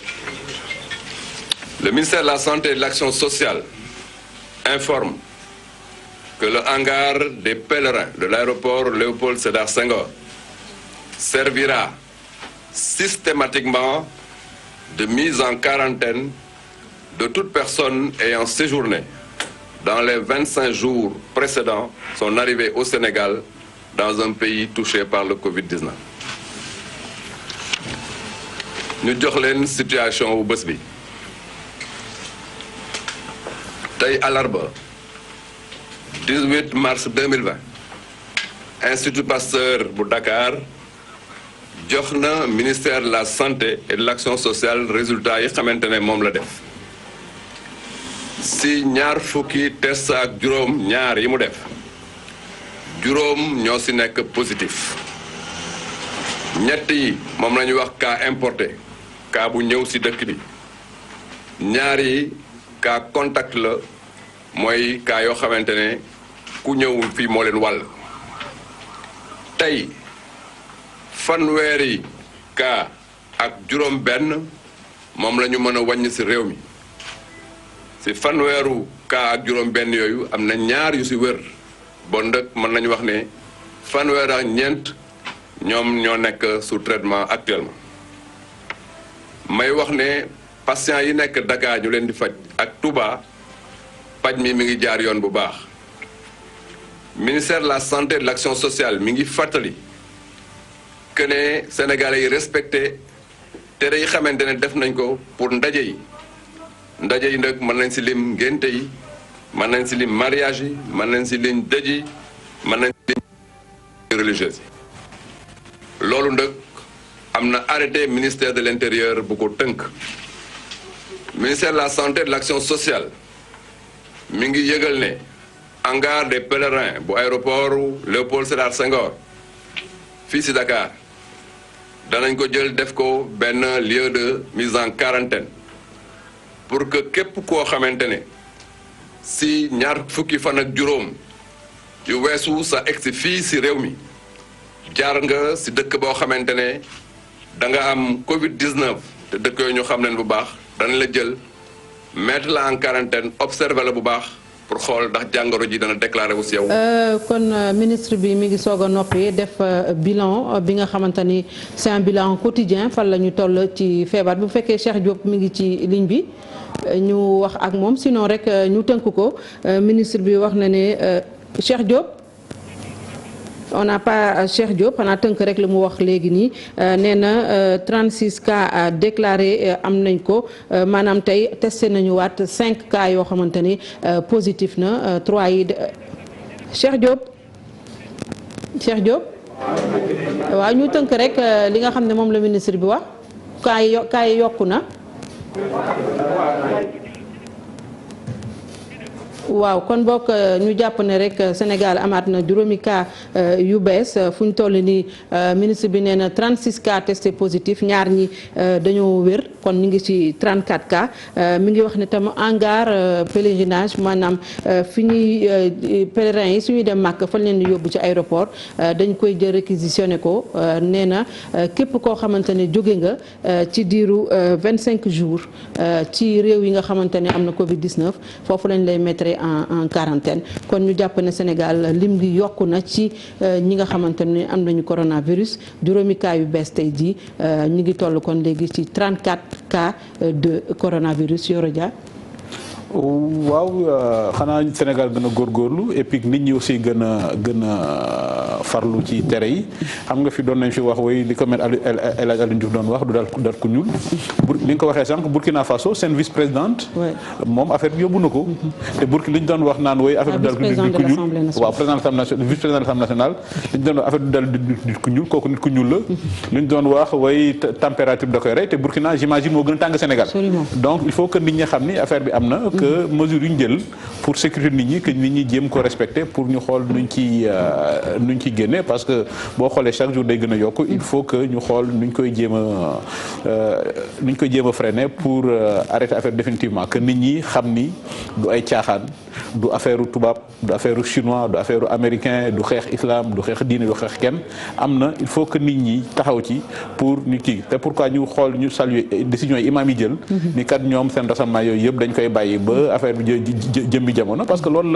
Le ministère de la Santé et de l'Action sociale informe que le hangar des pèlerins de l'aéroport Léopold Sédar Senghor servira systématiquement de mise en quarantaine de toute personne ayant séjourné dans les 25 jours précédant son arrivée au Sénégal dans un pays touché par le Covid-19. ñu jox leen situation wu bés bi tey àllarba 18 mars 2020 Institut Pasteur bu Dakar jox na ministère de la santé et de l'action sociale résultat yi xamante ne moom la def si ñaar fukki test ak juróom ñaar yi mu def juróom ñoo si nekk positif ñett yi moom la ñu wax cas importé cas bu ñëw si dëkk bi ñaar yi cas contact la mooy cas yoo xamante ne ku ñëw fii moo leen wàll tey fanweeri cas ak juróom benn moom la ñu mën a wàññi si réew mi si fanweeru cas ak juróom benn yooyu am na ñaar yu si wér bon ndëkk mën nañu wax ne fanweer ak ñeent ñoom ñoo nekk sous traitement actuellement may wax ne patients yi nekk Dakar ñu leen di faj ak Touba paj mi ngi jaar yoon bu baax ministère de la santé et de l'action sociale mi ngi fàttali que ne Sénégalais yi respecté tere yi xamante ne def nañ ko pour ndaje yi nag mën nañ si lim ngénte yi mën nañ si lim mariage yi mën nañ si lim dëj yi mën nañ si lim religieuse yi loolu nag am na arrêté ministère de l'intérieur bu ko tënk ministère de la santé et de l'action sociale mi ngi yëgal ne hangar des pèlerins bu aéroport Léopold Sédar Senghor fii si Dakar danañ ko jël def ko benn lieu de mise en quarantaine pour que képp koo xamante ne si ñaar fukki fan ak juróom yu weesu sa egsi fii si réew mi jaar nga si dëkk boo xamante ne da nga am Covid-19 te dëkk yooyu ñu xam leen bu baax danañ la jël mettre la en quarantaine observer la bu baax pour xool ndax jàngoro ji dana déclaré wu si yow. kon ministre bi mi ngi soog a noppi def bilan bi nga xamante ni c'est un bilan quotidien fan la ñu toll ci feebar bu fekkee Cheikh Diop mi ngi ci ligne bi ñu wax ak moom sinon rek ñu tënk ko ministre bi wax na ne Cheikh Diop. on n'a pas Cheikh Diop xanaa tënk rek li mu wax léegi nii nee na 36 cas déclarés am nañ ko maanaam tey testé nañu waat 5 cas yoo xamante ni positif na 3 yi Cheikh Diop waaw ñu tënk rek li nga xam ne moom la ministre bi wax cas yi yokku na. waaw kon bokk ñu jàpp ne rek Sénégal amaat na juróomi cas yu bees fu ñu toll nii ministre bi nee na 36 cas testé positif ñaar ñi dañoo wér kon ñu ngi ci 34 cas mi ngi wax ne tam hangar pèlerinage maanaam fi ñuy pèlerins yi suñuy dem màkk fan leen di yóbbu ci aéroport dañ koy jël réquisitionné ko nee na képp koo xamante ne jóge nga ci diiru 25 jours ci réew yi nga xamante ne am na Covid 19 foofu lañ lay mettre en quarantaine kon ñu jàpp ne Sénégal lim gi yokku na ci ñi nga xamante ne am nañu coronavirus juróomi cas yu bees tey jii ñu ngi toll kon léegi ci 34 cas de coronavirus Yoro Dia. waaw xanaa Sénégal gën a góorgóorlu et puis nit ñi aussi gën a farlu ci tere yi xam nga fi doon nañ fi wax way li ko mel El Hadj Aliou Diouf doon wax du dal ku ñuul li nga ko waxee sànq Burkina Faso seen vice présidente moom affaire bi yóbbu na ko te Burkina li ñu doon wax naan way affaire du dal ku ñuul waaw président vice président de l'Assemblée nationale li ñu doon wax affaire du dal nit ku ñuul kooku nit ku ñuul la li ñu doon wax way température da koy rey te Burkina j'imagine moo gën a tàng Sénégal donc il faut que nit ñi xam ni affaire bi am na que mesure yu ñu jël pour sécurité nit ñi que nit ñi jéem ko respecter pour ñu xool nuñ ci génne parce que boo xoolee chaque jour day gën a yokk il faut que ñu xool nuñ koy jéem a freiner pour arrêter affaire définitivement que nit ñi xam ni du ay caaxaan du affaire tubaab du affaire chinois du affaire américain du xeex islam du xeex diine du xeex kenn am na il faut que nit ñi taxaw ci pour ñu kii te pourquoi ñu xool ñu saluer décision yi imam yi jël ni kat ñoom seen rassemblement yooyu yëpp dañ koy bàyyi ba affaire bi jëmmi jamono parce que loolu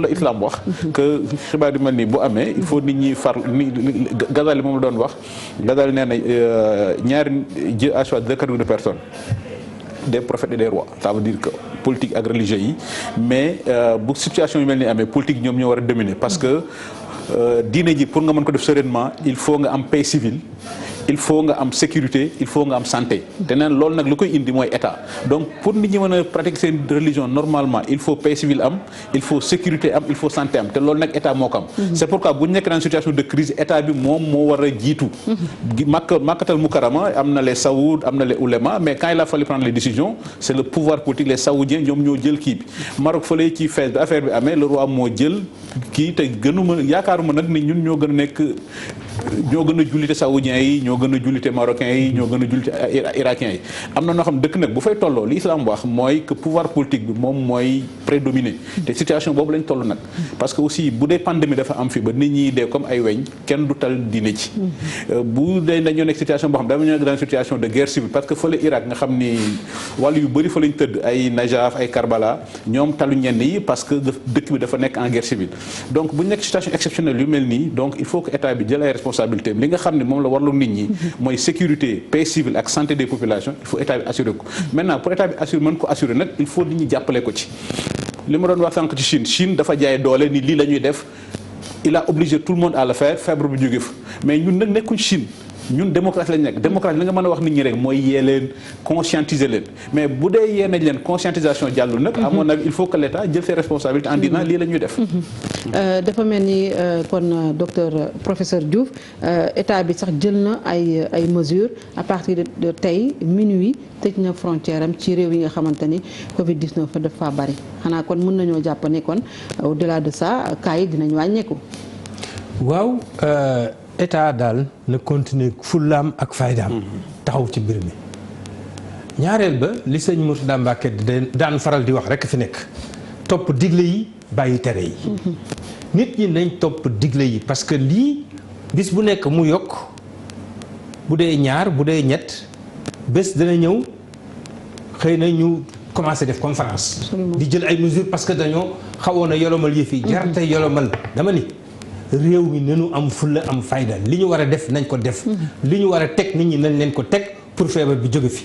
la islam wax que xibaar yu mel nii bu amee il faut nit ñi Ghazali moom la doon wax Ghazali nee na ñaari Dieu a choisi deux catégories de personnes des prophètes et des rois ça veut dire que politique ak religieux yi mais bu situation yu mel ni amee politique ñoom ñoo war a dominer parce que diine ji pour nga mën ko def sereinement il faut nga am paix civile il faut nga am sécurité il faut nga am santé te neen loolu nag lu koy indi mooy état donc pour nit ñi mën a pratiquer seen religion normalement il faut paix civile am il faut sécurité am il faut santé am te loolu nag état moo ko am c'est pourquoi bu ñu nekk dans situation de crise état bi moom moo war a jiitu Makkatal Mukarrama am na les saoud am na les oulémas mais quand il a fallu prendre les décisions c'est le pouvoir politique les saoudiens ñoom ñoo jël kii bi Maroc fële ci Fès bi affaire bi amee le roi moo jël kii te gënuma yaakaaruma nag ni ñun ñoo gën a nekk ñoo gën a jullite saoudiens yi ñoo gën a jullite marocains yi ñoo gën a jullite irakiens yi am na noo xam dëkk nag bu fay tolloo li islam wax mooy que pouvoir politique bi moom mooy prédominer te situation boobu lañ toll nag parce que aussi bu dee pandémie dafa am fi ba nit ñi dee comme ay weñ kenn du tal diine ci bu dee dañoo nekk situation boo xam dañoo nekk dans situation de guerre civile parce que fële Irak nga xam ni wàllu yu bëri fa lañ tëdd ay Najaf ay Karbala ñoom talu ñenn yi parce que dëkk bi dafa nekk en guerre civile donc bu ñu nekk situation exceptionnelle yu mel nii donc il faut que état bi jël ay responsabilité li nga xam ne moom la warlu nit ñi mooy sécurité paix civile ak santé des populations il faut état bi assurer ko maintenant pour état bi assurer mën ko assurer nag il faut nit ñi jàppale ko ci li ma doon wax sànq ci Chine dafa jaay doole ni lii la ñuy def il a obligé tout le monde à le faire feebar bi jóge fa mais ñun nag nekkuñ Chine ñun démocratie lañ nekk démocratie li nga mën a wax nit ñi rek mooy yee leen conscientiser leen mais bu dee yee nañ leen conscientisation jàllul nag à mon avis il faut que l'État jël ses responsabilités en disant lii la ñuy def dafa mel ni kon docteur professeur Diouf état bi sax jël na ay mesures à partir de tey minuit tëj na frontière am ci réew yi nga xamante ni Covid 19 dafa bari xanaa kon mën nañoo jàpp ne kon au delà de ça cas yi dinañ wàññeeku. waaw état daal na continuer fullaam ak faydaam taxaw ci mbir mi ñaareel ba li sëñ Mourtada Mbacké daan faral di wax rekk fi nekk topp digle yi bàyyi tere yi nit ñi nañ topp digle yi parce que lii bis bu nekk mu yokk bu dee ñaar bu dee ñett bés dana ñëw xëy na ñu commencé def conférence di jël ay mesures parce que dañoo xawoon a yolomal yëf yi jarte yolomal dama ni réew mi nañu am fulla am fayda li ñu war a def nañ ko def li ñu war a teg nit ñi nañ leen ko teg pour feebar bi jóge fi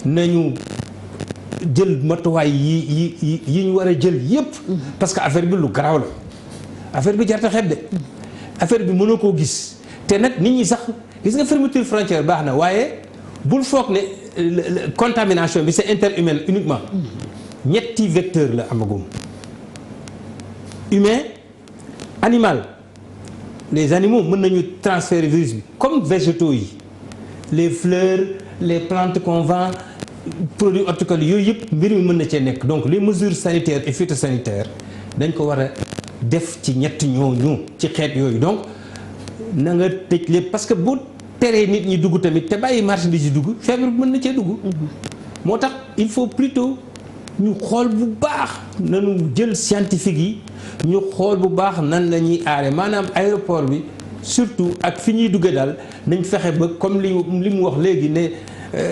nañu jël matuwaay yi ñu war a jël yépp parce que affaire bi lu garaaw la affaire bi jarta xeeb de affaire bi mënoo koo gis te nag nit ñi sax gis nga fermeture frontière baax na waaye bul foog ne contamination bi c'est interhumaine uniquement ñetti vecteur la amagum humain animal les animaux mën nañu transférer virus bi comme végétaux yi les fleurs les plantes qu'on vend produits horticoles yooyu yëpp mbir mi mën na cee nekk donc les mesures sanitaires et phytosanitaires dañ ko war a def ci ñetti ñooñu ci xeet yooyu donc na nga tëj lépp parce que bu teree nit ñi dugg tamit te bàyyi marchandise yi dugg feebar bi mën na cee dugg moo tax il faut plutôt ñu xool bu baax nañu jël scientifique yi ñu xool bu baax nan la ñuy aare maanaam aéroport bi surtout ak fi ñuy duggee daal nañ fexe ba comme li mu wax léegi ne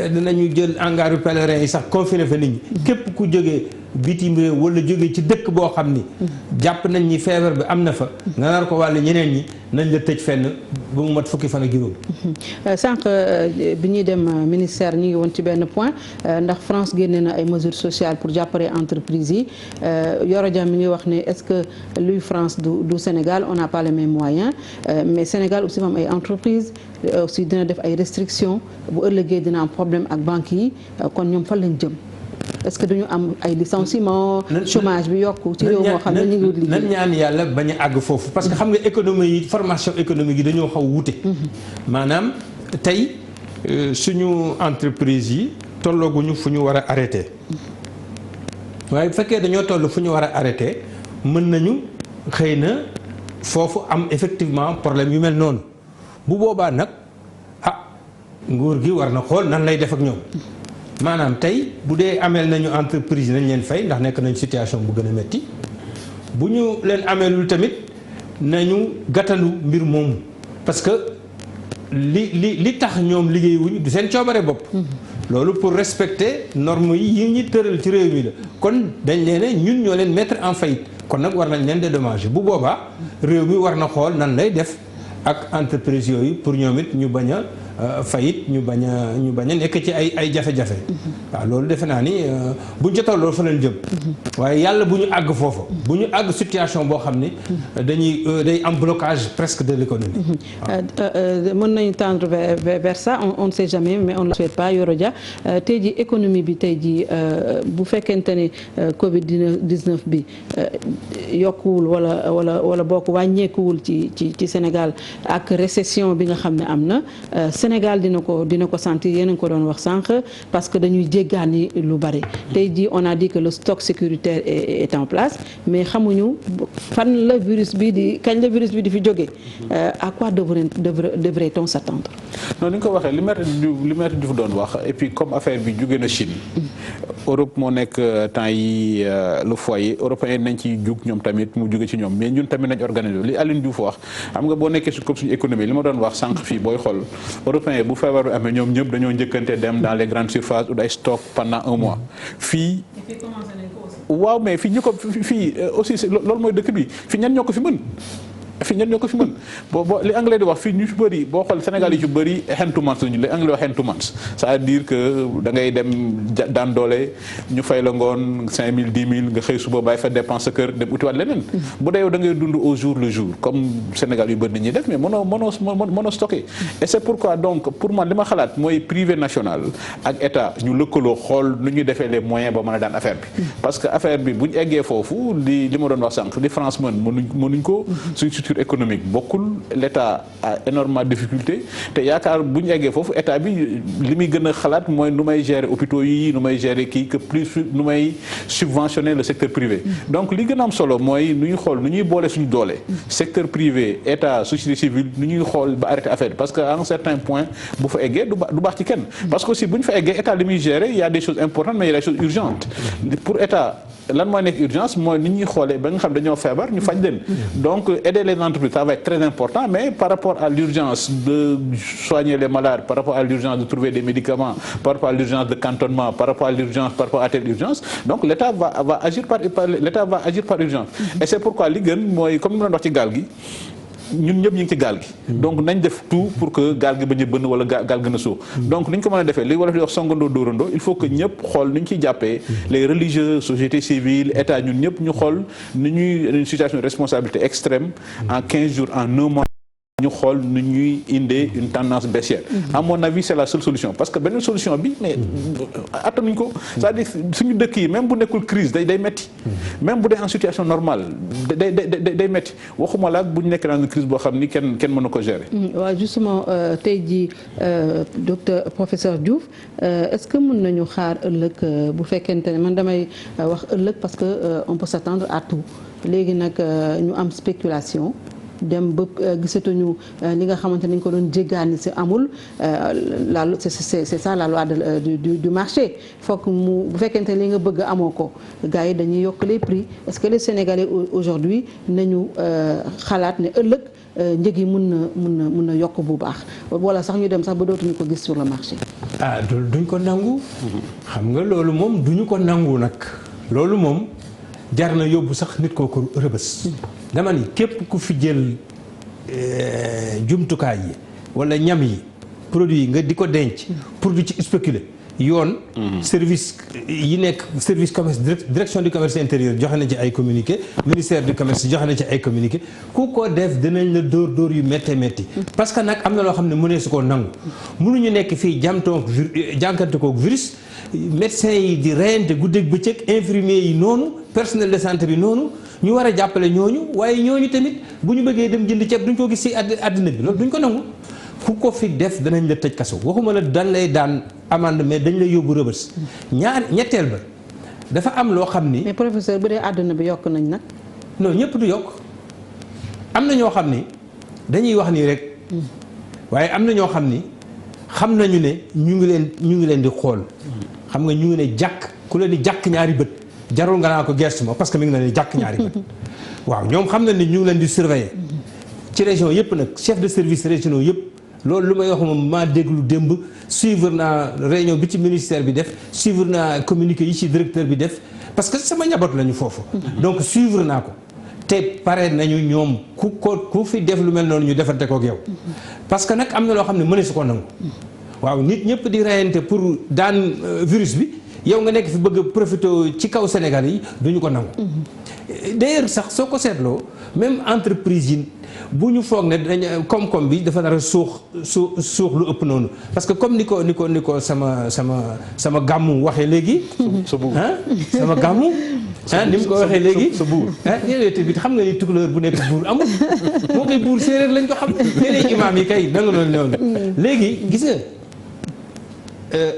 dinañu jël hangaru pèlerin yi sax confiné fa nit ñi képp ku jógee bitim réew wala jógee ci dëkk boo xam ni jàpp nañ ni feebar bi am na fa nga nar ko wàll ñeneen ñi nañ la tëj fenn ba mu mat fukki fan ak juróom. sànq bi ñuy dem ministère ñu ngi woon ci benn point ndax France génne na ay mesures sociales pour jàppale entreprises yi Yoro Dia mi ngi wax ne est-ce que luy France du Sénégal on n'a pas les mêmes moyens mais Sénégal aussi moom ay entreprises aussi dina def ay restrictions bu ëllëgee dina am problème ak banques yi kon ñoom fan lañ jëm. est-ce que duñu am ay licenciement chômage bi yokku ci réew moo xam ne ñu ngi wut liggéey nan ñaan yàlla bañ a àgg foofu parce que xam nga économie yi formation économique yi dañoo xaw wute maanaam tey suñu entreprise yi tollooguñu fu ñu war a arrêté waaye bu fekkee dañoo toll fu ñu war a arrêté mën nañu xëy na foofu am effectivement problème yu mel noonu bu boobaa nag nguur gi war na xool nan lay def ak ñoom maanaam tey bu dee ameel nañu entreprise nañ leen fay ndax nekk nañ situation bu gën a metti bu ñu leen ameelul tamit nañu gàttalu mbir moomu parce que li tax ñoom liggéeyuñu du seen coobare bopp loolu pour respecter normes yi ñi tëral ci réew mi la kon dañ leen ñun ñoo leen mettre en faillite kon nag war nañ leen dédommager bu boobaa réew mi war na xool nan lay def ak entreprise yooyu pour ñoom it ñu bañ a fayit ñu bañ a nekk ci ay jafe-jafe. waaw loolu defe naa ni buñ ca tolloo fa leen jëm. waaye yàlla bu ñu àgg foofu. bu ñu àgg situation boo xam ni day am blocage presque de l'économie. mën nañu tendre vers ça on ne sait jamais mais on ne le souhaite pas Yoro Dia tey jii économie bi tey jii bu fekkente ne Covid 19 bi yokkuwul wala bokk wàññeekuwul ci Sénégal ak récession bi nga xam ne am na Sénégal dina ko sentir yéen a ngi ko doon wax sànq parce que dañuy jéggaani lu bari tey jii on a dit que le stock sécuritaire est en place mais xamuñu fan la virus bi kañ la virus bi di fi jógee à quoi devrait-on s'attendre? non ni nga ko waxee li Maître Diouf doon wax et puis comme affaire bi jóge na Chine Europe moo nekk temps yi le foyer européen nañ ci jug ñoom tamit mu jóge ci ñoom mais ñun tamit nañ organiser li Aline Diouf wax xam nga boo nekkee comme suñu économie li ma doon wax sànq fii booy xool européen bu feebar bi amee ñoom ñëpp dañoo njëkkante dem dans les grandes surfaces ou ay stock pendant un mois fii waaw mais fii ñu ko fii aussi loolu mooy dëkk bi fii ñan ñoo ko fi mën boo li anglais di wax fii ñu ci bëri boo xool Sénégal yi ci bëri hand to mouth li anglais wax hand to mouth c'est-à-dire que da ngay dem daan doole ñu fay la ngoon 5000 10 000 nga xëy suba bàyyi fa dépense sa kër dem utiwaat leneen bu dee yow da ngay dund au jour le jour comme Sénégal yu bëri nit ñi def mais mënoo stocké et c'est pourquoi donc pour man li ma xalaat mooy privé national ak état ñu lëkkaloo xool nu ñuy defee les moyens ba mën a daan affaire bi parce que affaire bi bu ñu eggee foofu li ma doon wax sànq li France mënuñ ko économique bokkul l'État a énormément de difficultés te yaakaar bu ñu eggee foofu état bi li muy gën a xalaat mooy nu may gérer hôpitaux yi nu may gérer kii que plus nu may subventionner le secteur privé donc li gën a am solo mooy nu ñuy xool nu ñuy boole suñu doole secteur privé état société civile nu ñuy xool ba arrêter affaire parce que à un certain point bu fa eggee du baax ci kenn parce que aussi bu ñu fa eggee état li muy gérer il y a des choses importantes mais il y a des choses urgentes pour état lan mooy nekk urgence mooy ni ñuy xoolee ba nga xam dañoo feebar ñu faj leen donc aider les entreprises ça va être très important mais par rapport à l'urgence de soigner les malades par rapport à l'urgence de trouver des médicaments par rapport à l'urgence de cantonnement par rapport à l'urgence par rapport à telle urgence donc l'État va agir par urgence et c'est pourquoi li gën mooy comme ni ma doon wax ci gaal gi ñun ñëpp ñu ngi ci gaal gi donc nañ def tout pour que gaal gi bañ a bënn wala gaal gën a suux donc ni ñu ko mën a defee li wolof di wax songandoo dóorandoo il faut que ñëpp xool ni ñu ciy jàppee les religieux société civile état ñun ñëpp ñu xool ni ñuy une situation de responsabilité extrême en 15 jours en 1 mois ñu xool nu ñuy indee une tendance baissière à mon avis c'est la seule solution parce que beneen solution bi mais attanuñ ko c'est-à-dire suñu dëkk yi même bu nekkul crise day metti même bu dee en situation normale day metti waxuma la bu ñu nekk dans une crise boo xam ni kenn mën na ko gérer. waaw justement tey jii docteur professeur Diouf est-ce que mën nañu xaar ëllëg bu fekkente ne man damay wax ëllëg parce que on peut s'attendre à tout léegi nag ñu am spéculation dem ba gisatuñu li nga xamante ni ñu ko doon jéggaani si amul c'est ça la loi du marché foog mu bu fekkente li nga bëgg amoo ko gars yi dañuy yokk les prix est-ce que les Sénégalais aujourd'hui nañu xalaat ne ëllëg njëg yi mun na yokk bu baax wala sax ñu dem sax ba dootuñu ko gis sur le marché. duñ ko nangu. xam nga loolu moom duñu ko nangu nag loolu moom jar na yóbbu sax nit kooku rëbës. dama ni képp ku fi jël jumtukaay yi wala ñam yi produit yi nga di ko denc pour di ci spéculer yoon service yi nekk service commerce direction du commerce intérieur joxe na ci ay communiqué ministère du commerce joxe na ci ay communiqué ku ko def dinañ la dóor yu métti parce que nag am na loo xam ne mënee su ko nangu mënuñu nekk fii jànkante koog virus médecins yi di reyante guddeeg bëccëg infirmiers yi noonu personnel de santé bi noonu ñu war a jàppale ñooñu waaye ñooñu tamit bu ñu bëggee dem jënd ceeb duñ ko gis ci àddina bi loolu duñ ko nangu ku ko fi def danañ la tëj kaso waxuma la dañ lay daan amende mais dañ lay yóbbu rëbës ñetteel ba dafa am loo xam ni. mais professeur bu dee àddina bi yokk nañ nag. non ñëpp du yokk am na ñoo xam ni dañuy wax nii rek waaye am na ñoo xam ni xam nañu ne ñu ngi leen di xool xam nga ñu ngi ne jàkk ku leen di jàkk ñaari bët. jarul nga naa ko gestu ma parce que mi ngi leen jàkk ñaari bët waaw ñoom xam na ni ñu ngi leen di surveiller ci région yëpp nag chef de service régionaux yëpp loolu lu may wax moom maa déglu démb suivre naa réunion bi ci ministère bi def suivre naa communiqué yi ci directeur bi def parce que sama njaboot lañu foofu donc suivre naa ko te pare nañu ñoom ku fi def lu mel noonu ñu defante ko ak yow parce que nag am na loo xam ne mëne su ko nangu waaw nit ñëpp di reyante pour daan virus bi yow nga nekk fi bëgg a profité ci kaw Sénégal yi duñu ko nangu d'ailleurs sax soo ko seetloo même entreprise yi bu ñu foog ne dañ koom-koom bi dafa nar a suux lu ëpp noonu parce que comme ni ko sama gàmmu waxee léegi sama gàmmu ni mu ko waxee léegi sa buur bi xam nga ni tukulóor bu nekk buur amul moo koy buur séeréer lañ ko xam léeg imaam yi kay nanga noonu léegi gis nga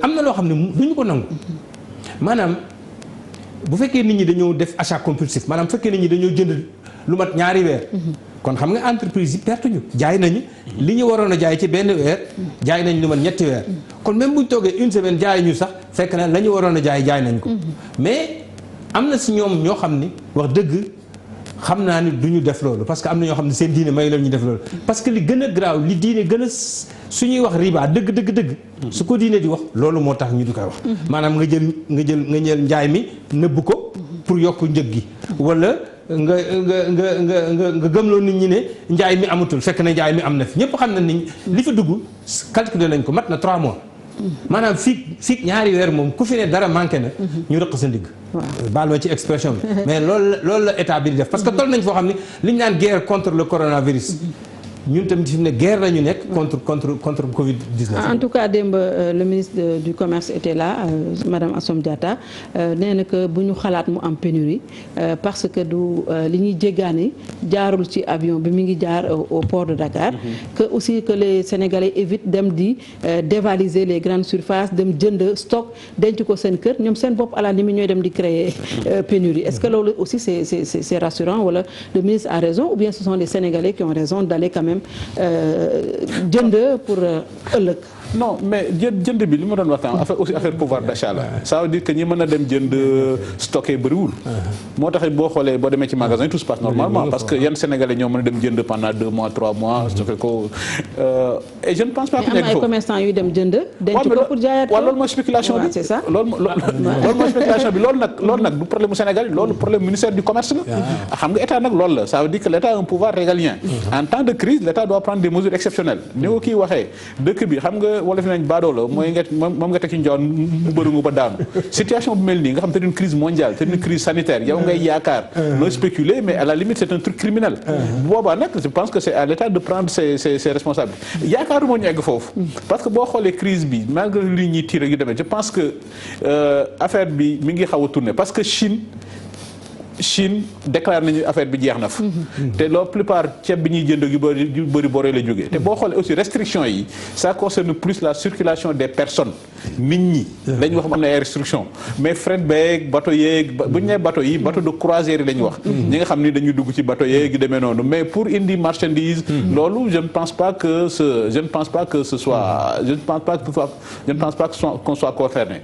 am na loo xam ne duñu ko nangu maanaam bu fekkee nit ñi dañoo def achat compulsif maanaam bu fekkee nit ñi dañoo jënd lu mat ñaari weer kon xam nga entreprise yi perte ñu jaay nañu li ñu waroon a jaay ci benn weer jaay nañ lu mat ñetti weer kon même bu ñu toogee une semaine jaay ñu sax fekk na la ñu waroon a jaay nañ ko mais am na si ñoom ñoo xam ni wax dëgg xam naa ni du ñu def loolu parce que am na ñoo xam ne seen diine may leen ñu def loolu parce que li gën a garaaw li diine gën a su ñuy wax riba dëgg su ko diine di wax loolu moo tax ñu di koy wax maanaam nga jël njaay mi nëbb ko pour yokk njëg gi wala nga gëmloo nit ñi ne njaay mi amatul fekk na njaay mi am na fi ñëpp xam na ni li fa dugg calculé nañ ko mat na 3 mois maanaam fii ñaari weer moom ku fi ne dara manqué na ñu rëq sa ndigg baal ma ci expression bi mais loolu la état bi di def parce que toll nañ foo xam ne li ñu naan guerre contre le coronavirus ñun tamit fi mu ne guerre la ñu nekk contre Covid-19. En tout cas démb le ministre du commerce était là madame Assome Diatta nee na que bu ñu xalaat mu am pénurie parce que du li ñuy jéggaani jaarul ci avion bi mi ngi jaar au port de Dakar. que aussi que les Sénégalais évitent dem di dévaliser les grandes surfaces dem jënd stock denc ko seen kër ñoom seen bopp à la limite ñooy dem di créer pénurie est-ce que loolu aussi c'est rassurant wala le ministre a raison ou bien ce sont les Sénégalais qui ont raison d'aller quand même jënd pour ëllëg. non mais jënd bi li ma doon waxtaan affaire pouvoir d'achat la ça veut dire que ñi mën a dem jënd stocké bëriwul moo tax boo xoolee boo demee ci magasin tout se passe normalement parce que yenn Sénégalais ñoo mën a dem jënd pendant 2 mois 3 mois stocké ko et je ne pense pas que am na ay commerçants yuy dem jënd denc ko pour jaayaat ko loolu mooy spéculation bi c'est ça loolu mooy spéculation bi loolu nag du problème mu Sénégal loolu problème ministère du commerce la xam nga état nag loolu la ça veut dire que l'état a un pouvoir régalien en temps de crise l'état doit prendre des mesures exceptionnelles ni ko kii waxee dëkk bi xam nga wala fi nañ baadoo la mooy moom nga teg ci njoon mu bërëngu ba daanu situation bu mel nii nga xam te une crise mondiale te une crise sanitaire yow ngay yaakaar nooy spéculer mais à la limite c'est un truc criminel bu boobaa nag je pense que c'est à l'état de prendre ses responsabilités yaakaaruma ñu egg foofu parce que boo xoolee crise bi malgré li ñuy tiir yu demee je pense que affaire bi mi ngi xaw a tourner parce que Chine déclaré nañu affaire bi jeex na fa te la plupart ceeb bi ñuy jënd yu bëri boree la jógee te boo xoolee aussi restriction yi ça concerne plus la circulation des personnes nit ñi lañ wax am na ay restriction mais fret beeg bateau yeeg bu ñu nee bateau yi bateau de croisière yi lañ wax ñi nga xam ni dañuy dugg ci bateau yeeg yu demee noonu mais pour indi marchandise loolu je ne pense pas que qu'on soit concerné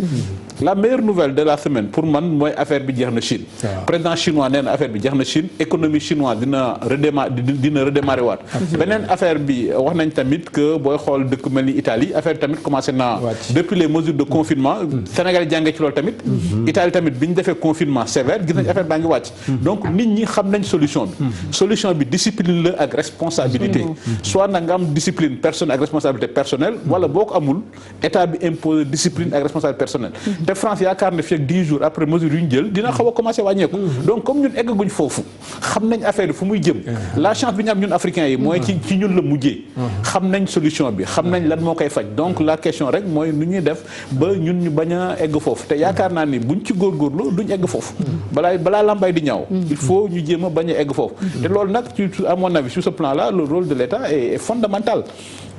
la meilleure nouvelle de la semaine pour man mooy affaire bi jeex na Chine président chinois nee na affaire bi jeex na Chine économie chinoise dina redémarrer waat beneen affaire bi wax nañ tamit que booy xool dëkk mel ni Italie affaire bi tamit commencé na depuis les mesures de confinement Sénégal jàngee ci loolu tamit Italie tamit bi ñu defee confinement sévère gis nañ affaire baa ngi wàcc donc nit ñi xam nañ solution bi discipline la ak responsabilité soit na nga am discipline personnelle ak responsabilité personnelle wala boo ko amul état bi impose discipline ak responsabilité personnelle te France yaakaar ne fii ak 10 jours après mesure yu ñu jël dina xaw a commencé wàññeeku donc comme ñun eggaguñ foofu xam nañ affaire bi fu muy jëm la chance bi ñu am ñun africains yi mooy ci ñun la mujjee xam nañ solution bi xam nañ lan moo koy faj donc la question rek mooy nu ñuy def ba ñun ñu bañ a egg foofu te yaakaar naa ni buñ ci góorgóorlu duñ egg foofu balaa lambay di ñaaw il faut ñu jéem a bañ a egg foofu te loolu nag à mon avis sur ce plan là le rôle de l'État est fondamental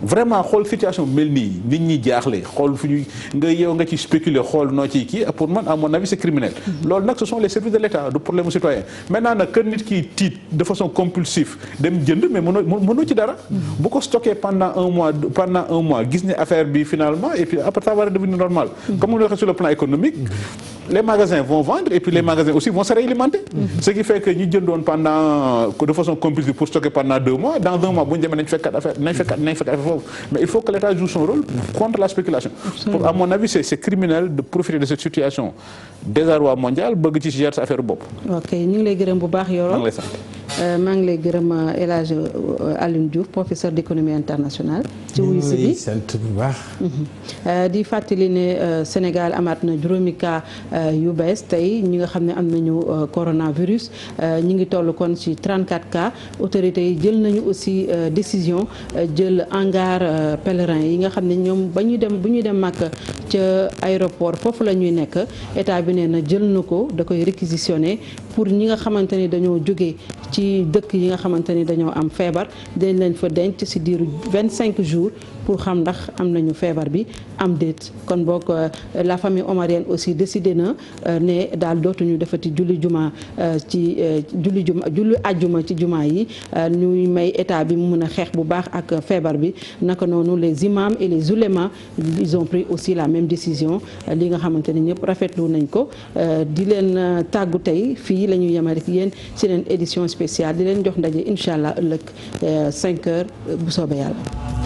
vraiment xool situation mel nii nit ñi jaaxle xool fu ñuy nga ci spéculer xool noo ciy kii pour man à mon avis c'est criminel loolu nag ce sont les services de l'État du problème au citoyen maintenant nag que nit ki tiit de façon compulsive dem jënd mais mënoo ci dara bu ko stocké pendant un mois gis ne affaire bi finalement et puis après ça va devenir normal comme on le fait sur le plan économique les magasins vont vendre et puis les magasins aussi vont se réalimenter ce qui fait que ñi jëndoon pendant de façon compulsive pour stocker pendant 2 mois dans 1 mois bu ñu demee nañ fekkat affaire foofu mais il faut que l'État joue son rôle contre la spéculation à mon avis c'est criminel de profiter de cette situation désarroi mondial bëgg ci gérer sa affaire bopp ok ñu ngi lay gërëm bu baax Yoro maa ngi lay gërëm El Hadj Alioune Diouf professeur d'économie internationale. ci wuyu si bi sant bu baax. di fàttali ne Sénégal amaat na juróomi cas yu bees tey ñi nga xam ne am nañu coronavirus ñi ngi toll kon ci 34 cas autorités yi jël nañu aussi décision jël hangar pèlerin yi nga xam ne ñoom bu ñuy dem Makka ca aéroport foofu la ñuy nekk état bi nee na jël na ko da koy réquisitionner pour ñi nga xamante ni dañoo jóge ci dëkk yi nga xamante ni dañoo am feebar dañ leen fa denc ci diiru 25 jours pour xam ndax am nañu feebar bi am déet kon boog la famille omarienne aussi décidé na ne daal dootuñu defati julli àjjuma ci juma yi ñuy may état bi mu mën a xeex bu baax ak feebar bi naka noonu les imams et les oulémas ils ont pris aussi la même décision li nga xamante ni ñëpp rafetlu nañ ko di leen tàggu tey fii la ñuy yemale ak yéen ci leen édition spéciale di leen jox ndaje incha allah ëllëg 5 heures bu soobee yàlla.